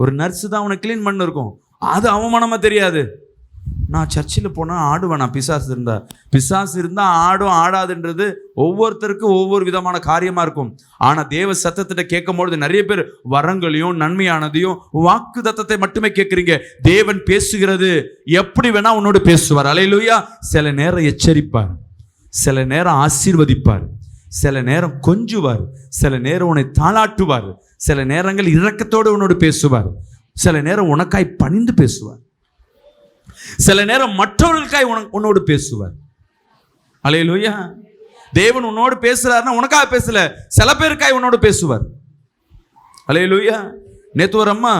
ஒரு நர்ஸு தான் உனக்கு க்ளீன் பண்ண இருக்கும். அது அவமானமாக தெரியாது. நான் சர்ச்சில் போனால் ஆடுவேன், நான் பிசாசு இருந்தால் ஆடும் ஆடாதுன்றது ஒவ்வொருத்தருக்கும் ஒவ்வொரு விதமான காரியமாக இருக்கும். ஆனால் தேவ சத்தத்திட்ட கேட்கும்பொழுது நிறைய பேர் வரங்களையும் நன்மையானதையும் வாக்கு தத்தத்தை மட்டுமே கேட்குறீங்க. தேவன் பேசுகிறது எப்படி வேணா உன்னோடு பேசுவார். அல்லேலூயா. சில நேரம் எச்சரிப்பார், சில நேரம் ஆசீர்வதிப்பார், சில நேரம் கொஞ்சுவார், சில நேரம் உன்னை தாளாட்டுவார், சில நேரங்கள் இரக்கத்தோடு உன்னோடு பேசுவார், சில நேரம் உனக்காய் பணிந்து பேசுவார், சில நேரம் மற்றவர்களுக்காய் உன்னோடு பேசுவார். அல்லேலூயா. தேவன் உன்னோடு பேசுறாருன்னா உனக்காக பேசல, சில பேருக்காய் உன்னோடு பேசுவார். அல்லேலூயா. நேத்து ஒரு அம்மா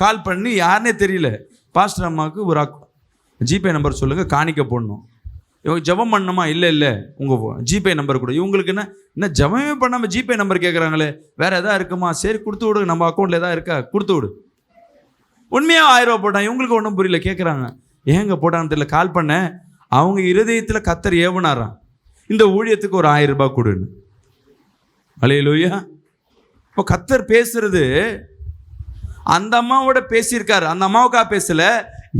கால் பண்ணி, யாருன்னே தெரியல, பாஸ்டர் அம்மாவுக்கு ஒரு ஜிபே நம்பர் சொல்லுங்க, காணிக்க போடணும். இவங்க ஜெபம் பண்ணணுமா? இல்லை உங்கள் ஜிபே நம்பர் கூட. இவங்களுக்கு என்ன ஜெபமே பண்ணாமல் ஜிபே நம்பர் கேட்குறாங்களே, வேற எதாவது இருக்குமா? சரி கொடுத்து விடு, நம்ம அக்கௌண்ட்டில் எதாவது இருக்கா கொடுத்து விடு. உண்மையாக 1000 ரூபா போட்டான். இவங்களுக்கு ஒன்றும் புரியல, கேட்குறாங்க ஏங்க போட்டான்னு தெரியல. கால் பண்ண, அவங்க இருதயத்தில் கர்த்தர் ஏவுனாராம், இந்த ஊழியத்துக்கு ஒரு 1000 ரூபாய் கொடுன்னு. அல்லேலூயா. இப்போ கர்த்தர் பேசுறது அந்த அம்மாவோட பேசியிருக்காரு, அந்த அம்மாவுக்காக பேசல,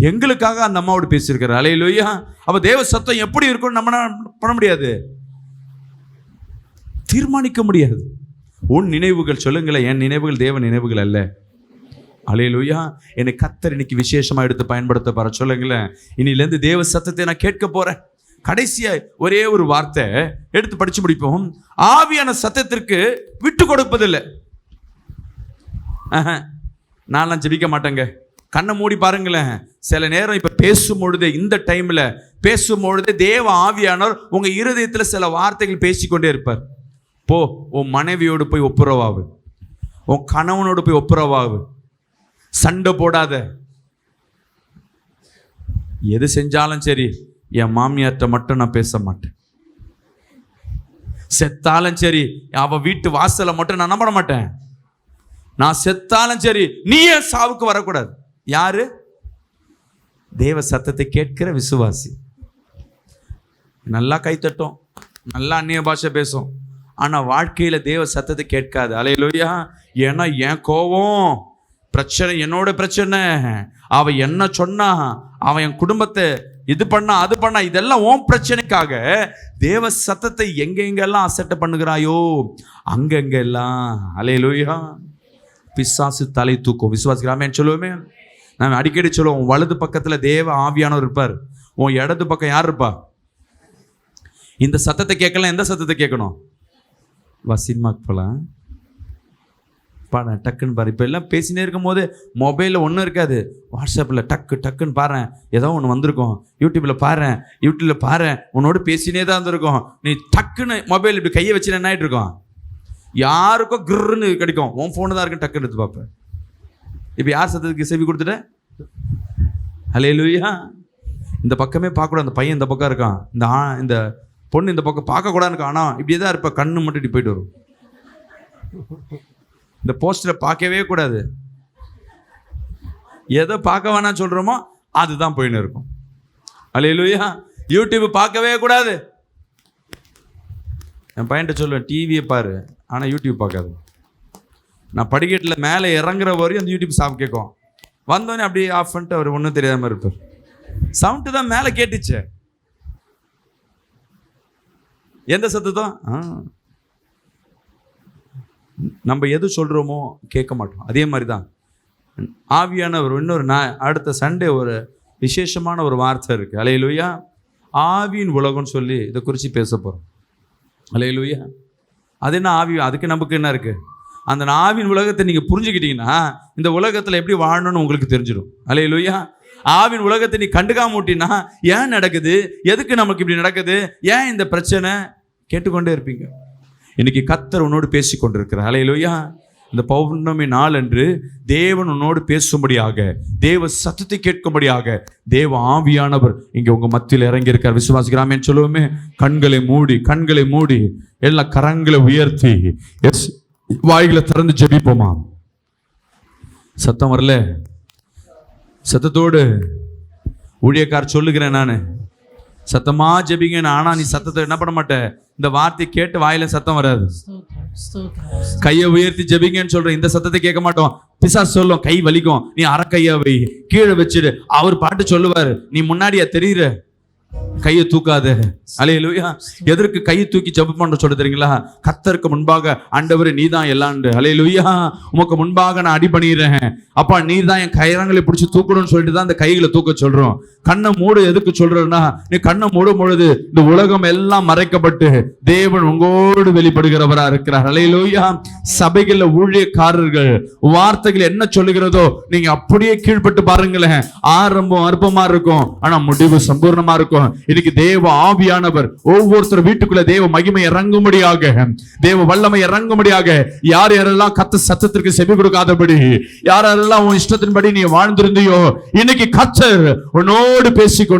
எங்களுக்காக அந்த அம்மாவோட பேசியிருக்காரு. அல்லேலூயா. அப்போ தேவ சத்தம் எப்படி இருக்கும்னு நம்ம பண்ண முடியாது, தீர்மானிக்க முடியாது. உன் நினைவுகள் சொல்லுங்களேன், என் நினைவுகள் தேவ நினைவுகள் அல்ல. அல்லேலூயா. என்னை கர்த்தர் இன்னைக்கு விசேஷமா எடுத்து பயன்படுத்த போற. சொல்லுங்களேன், இன்னிலேருந்து தேவ சத்தத்தை நான் கேட்க போறேன். கடைசியா ஒரே ஒரு வார்த்தை எடுத்து படிச்சு முடிப்போம். ஆவியான சத்தத்திற்கு விட்டு கொடுப்பதில்லை. நான்லாம் ஜெபிக்க மாட்டேங்க. கண்ணை மூடி பாருங்களேன். சில நேரம் இப்ப பேசும் பொழுதே, இந்த டைம்ல பேசும் பொழுதே தேவ ஆவியானவர் உங்க இருதயத்துல சில வார்த்தைகள் பேசிக்கொண்டே இருப்பார். உன் மனைவியோடு போய் ஒப்புரவாகு, உன் கணவனோடு போய் ஒப்புரவாகு, சண்டை போடாத. எது செஞ்சாலும் சரி, என் மாமியார்ட்ட மட்டும் நான் பேச மாட்டேன். செத்தாலும் சரி, அவ வீட்டு வாசலை மட்டும் நான் நம்ப மாட்டேன். நான் செத்தாலும் சரி, நீ ஏன் சாவுக்கு வரக்கூடாது. யாரு? தேவ சத்தத்தை கேட்கிற விசுவாசி. நல்லா கைத்தட்டும், நல்லா அந்நிய பாஷை பேசும், ஆனா வாழ்க்கையில தேவ சத்தத்தை கேட்காது. அல்லேலூயா. ஏன்னா என் கோபம் பிரச்சனை, என்னோட பிரச்சனை, அவ என்ன சொன்னா, அவன் என் குடும்பத்தை இது பண்ணா அது பண்ணா, இதெல்லாம் உன் பிரச்சனைக்காக தேவ சத்தத்தை எங்கெங்கெல்லாம் அசட்டை பண்ணுகிறாயோ அங்கெங்கெல்லாம் அல்லேலூயா பிசாசு தலை தூக்கும். விசுவாசிக்கிறாமே சொல்லுவோமே. நான் அடிக்கடி சொல்லுவோம், வலது பக்கத்துல தேவ ஆவியானவர் இருப்பார், உன் இடது பக்கம் யார் இருப்பா? இந்த சத்தத்தை கேட்கலாம். எந்த சத்தத்தை கேட்கணும்? சினிமாக்கு போகலாம், பாரு டக்குன்னு பாரு. இப்போ எல்லாம் பேசினே இருக்கும் போது மொபைலில் ஒன்றும் இருக்காது, வாட்ஸ்அப்பில் டக்குன்னு பாரு, ஏதோ ஒன்று வந்திருக்கும். யூடியூப்பில் பாரு, உன்னோட பேசினே தான் இருந்திருக்கும். நீ டக்குன்னு மொபைல் இப்படி கையை வச்சு என்ன ஆகிட்டு இருக்கோம், யாருக்கோ கிருன்னு கிடைக்கும், உன் ஃபோனு தான் இருக்குன்னு டக்குன்னு எடுத்து பார்ப்பேன். இப்போ யார் சத்தத்துக்கு செவி கொடுத்துட்ட? அல்லேலூயா. இந்த பக்கமே பார்க்கக்கூடாது. அந்த பையன் இந்த பக்கம் இருக்கான், இந்த பொண்ணு இந்த பக்கம் பார்க்கக்கூடாது இருக்கான். ஆனால் இப்படியே தான் இருப்பேன், கண்ணு மட்டும் இப்படி போயிட்டு வரும். இந்த போஸ்டரை பார்க்கவே கூடாது. எதை பார்க்க வேணாம் சொல்றோமோ அதுதான் போயின்னு இருக்கும். அல்லேலூயா. யூடியூப் பார்க்கவே கூடாது. என் பையன்கிட்ட சொல்லுவேன், டிவியை பாரு, ஆனால் யூடியூப் பார்க்காது. நான் படிக்கட்டில் மேலே இறங்குற வரையும் அந்த யூடியூப் சாப்பிட்டு கேட்கும். வந்தோடனே அப்படியே ஆஃப் பண்ணிட்டு அவர் ஒன்றும் தெரியாமல் இருப்பார். சவுண்டு தான் மேலே கேட்டுச்சு. எந்த சத்தம்? நம்ம எது சொல்கிறோமோ கேட்க மாட்டோம். அதே மாதிரி தான் ஆவியானவர் அடுத்த சண்டே ஒரு விசேஷமான ஒரு வார்த்தை இருக்குது. அல்லேலூயா. ஆவியின் உலகம்னு சொல்லி இதை குறித்து பேச போகிறோம். அல்லேலூயா. அது என்ன ஆவி? அதுக்கு நமக்கு என்ன இருக்குது? அந்த ஆவியின் உலகத்தை நீங்கள் புரிஞ்சுக்கிட்டீங்கன்னா இந்த உலகத்தில் எப்படி வாழணும்னு உங்களுக்கு தெரிஞ்சிடும். அல்லேலூயா. ஆவின் உலகத்தை நீ கண்டுக்காம விட்டீங்கன்னா ஏன் நடக்குது, எதுக்கு நமக்கு இப்படி நடக்குது, ஏன் இந்த பிரச்சனை, கேட்டுக்கொண்டே இருப்பீங்க. இன்னைக்கு கர்த்தர் உன்னோடு பேசி கொண்டிருக்கிறார். அல்லேலூயா. இந்த பௌர்ணமி நாள் அன்று தேவன் உன்னோடு பேசும்படியாக, தேவ சத்தத்தை கேட்கும்படியாக தேவ ஆவியானவர் இங்கே உங்க மத்தியில் இறங்கி இருக்கார். விசுவாசிக்கிறாமேன்னு சொல்லுவோமே. கண்களை மூடி எல்லா கரங்களை உயர்த்தி வாய்களை திறந்து ஜெபிப்போமா. சத்தம் வரல, சத்தத்தோடு ஊழியக்கார் சொல்லுகிறேன் நான், சத்தமா ஜெபிங்க. ஆனா நீ சத்தத்தை என்ன பண்ண மாட்டேன், இந்த வார்த்தை கேட்டு வாயில சத்தம் வராது. கையை உயர்த்தி ஜெபிங்கன்னு சொல்றேன், இந்த சத்தத்தை கேட்க மாட்டோம். பிசாசு சொல்லும் கை வலிக்கும், நீ அரைக்கையா வை, கீழே வச்சிடு. அவர் பாட்டு சொல்லுவாரு, நீ முன்னாடியா தெரியுற, கையை தூக்காத. அல்லேலூயா. எதற்கு கையை தூக்கி ஜெபம் பண்ண சொல்ல தெரியுங்களா? கர்த்தருக்கு முன்பாக ஆண்டவரே நீதான் எல்லாண்டு. அல்லேலூயா. உமக்கு முன்பாக நான் அடிபணிறேன் அப்பா, நீர் தான் என் கயிறங்களை பிடிச்சி தூக்கணும்னு சொல்லிட்டு தான் இந்த கைகளை தூக்க சொல்றோம். கண்ணை மூடு. எதுக்கு சொல்றேன்னா, நீ கண்ணை மூடும் பொழுது இந்த உலகம் எல்லாம் மறைக்கப்பட்டு தேவன் உங்களோடு வெளிப்படுகிறவரா இருக்கிறார். அல்லேலூயா. சபைகள்ல ஊழியக்காரர்கள் வார்த்தைகள் என்ன சொல்லுகிறதோ நீங்க அப்படியே கீழ்பட்டு பாருங்களேன். ஆரம்பம் அற்பமா இருக்கும், ஆனா முடிவு சம்பூர்ணமா இருக்கும். இன்னைக்கு தேவ ஆவியானவர் ஒவ்வொருத்தர் வீட்டுக்குள்ள தேவ மகிமை இறங்கும்படியாக, தேவ வல்லமை இறங்கும்படியாக, யார் யாரெல்லாம் கர்த்தர் சத்தத்திற்கு செவி கொடுக்காதபடி, யாரெல்லாம் உன் இஷ்டத்தின்படி நீ வாழ்ந்திருந்தியோ, இன்னைக்கு கர்த்தர் உன்னோடு பேசிக்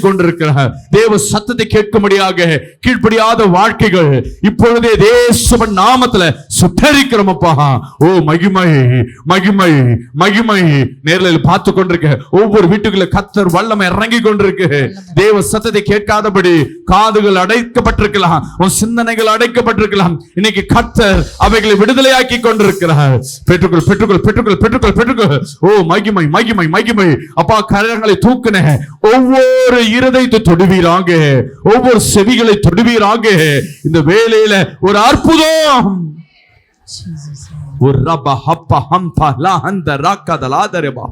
கொண்டிருக்கிறார். தேவ சத்தத்தை கேட்கும்படியாக கீழ்ப்படியாத வாழ்க்கைகள் இப்பொழுதே தேசவன் நாமத்துல சுட்டரிக்கிறோமப்பா. ஓ மகிமை மகிமை மகிமை. நேரில் பார்த்து கொண்டிருக்க ஒவ்வொரு வீட்டுக்குள்ள கர்த்தர் வல்லமை இறங்கி கொண்டிருக்கு. தேவ சத்தத்தை கேட்காதபடி காதுகள் அடைக்கப்பட்டிருக்கலாம், உன் சிந்தனைகள் அடைக்கப்பட்டிருக்கலாம். இன்னைக்கு கர்த்தர் அவைகளை விடுதலையாக்கி கொண்டிருக்கிறார். பெற்றுக்கொள் பெற்றுக்கொள் பெற்றுக்கொள் பெற்றுக்கொள் பெற்றுக்கொள். ஓ மகிமை மகிமை மகிமை. அப்பா, கரங்களை தூக்குன ஒவ்வொரு இருதயத்தை தொடுவீராக, ஒவ்வொரு செவிகளை தொடுவீராக. இந்த வேளையில ஒரு அற்புதம். ஒரு ரப ஹப்ப ஹம்பா லா ஹந்த ராக்கதலாதரபா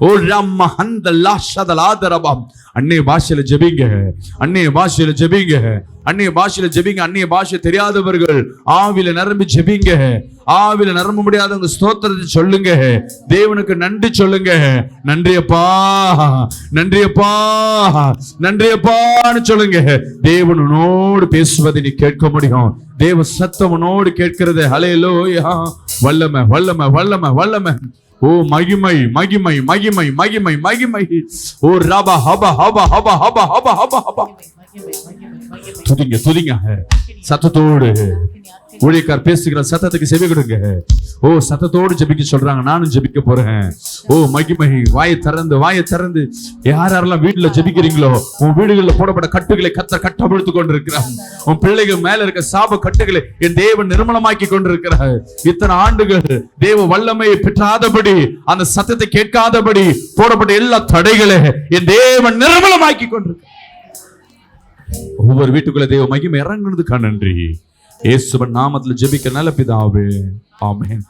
ஓ ரம்ம ஹந்த லாஷதலாதரபா. அன்னிய பாஷையில ஜெபிங்க, அன்னிய பாஷையில ஜெபிங்க, அன்னிய பாஷையில ஜெபிங்க. அன்னிய பாஷை தெரியாதவர்கள் ஆவில நிரம்பி ஜெபிங்க. ஆவில நிரம்ப முடியாதவங்க ஸ்தோத்திரத்தை சொல்லுங்க, தேவனுக்கு நன்றி சொல்லுங்க. நன்றியப்பா நன்றியப்பா நன்றியப்பான்னு சொல்லுங்க. தேவனோடு பேசுவதை நீ கேட்க முடியும். தேவ சத்தவனோடு கேட்கிறது. ஹல்லேலூயா. வல்லமை வல்லமை வல்லமை வல்லமை. ஓ மகிமை மகிமை மகிமை மகிமை மகிமை. ஓ ரபா ஹபா ஹபா ஹபா ஹபா ஹபா ஹபா ஹபா. துதிங்க துதிங்க சத்தத்தோடு. ஊழியக்கார் பேசுகிற சத்தத்துக்கு செவி கொடுங்க. ஓ சத்தத்தோடு ஜெபிக்க சொல்றாங்க, நானும் ஜெபிக்க போறேன். ஓ மகிமை. வாயை திறந்து யாரெல்லாம் வீட்டுல ஜெபிக்கிறீங்களோ, உன் வீடுகளில் போடப்பட்ட கட்டுகளை கர்த்தர் கட்டவிழ்த்து கொண்டிருக்கிறார். உன் பிள்ளைகள் மேல இருக்க சாப கட்டுகளை என் தேவன் நிர்மலமாக்கி கொண்டிருக்கிறார். இத்தனை ஆண்டுகள் தேவ வல்லமையை பெற்றாதபடி, அந்த சத்தத்தை கேட்காதபடி போடப்பட்ட எல்லா தடைகளை என் தேவன் நிர்மலமாக்கி கொண்டிருக்கிறார். ஒவ்வொரு வீட்டுக்குள்ள தேவ மகிமை இறங்குனதுக்காக நன்றி. இயேசுவின் நாமத்தில் ஜெபிக்க நல்ல பிதாவே, ஆமென்.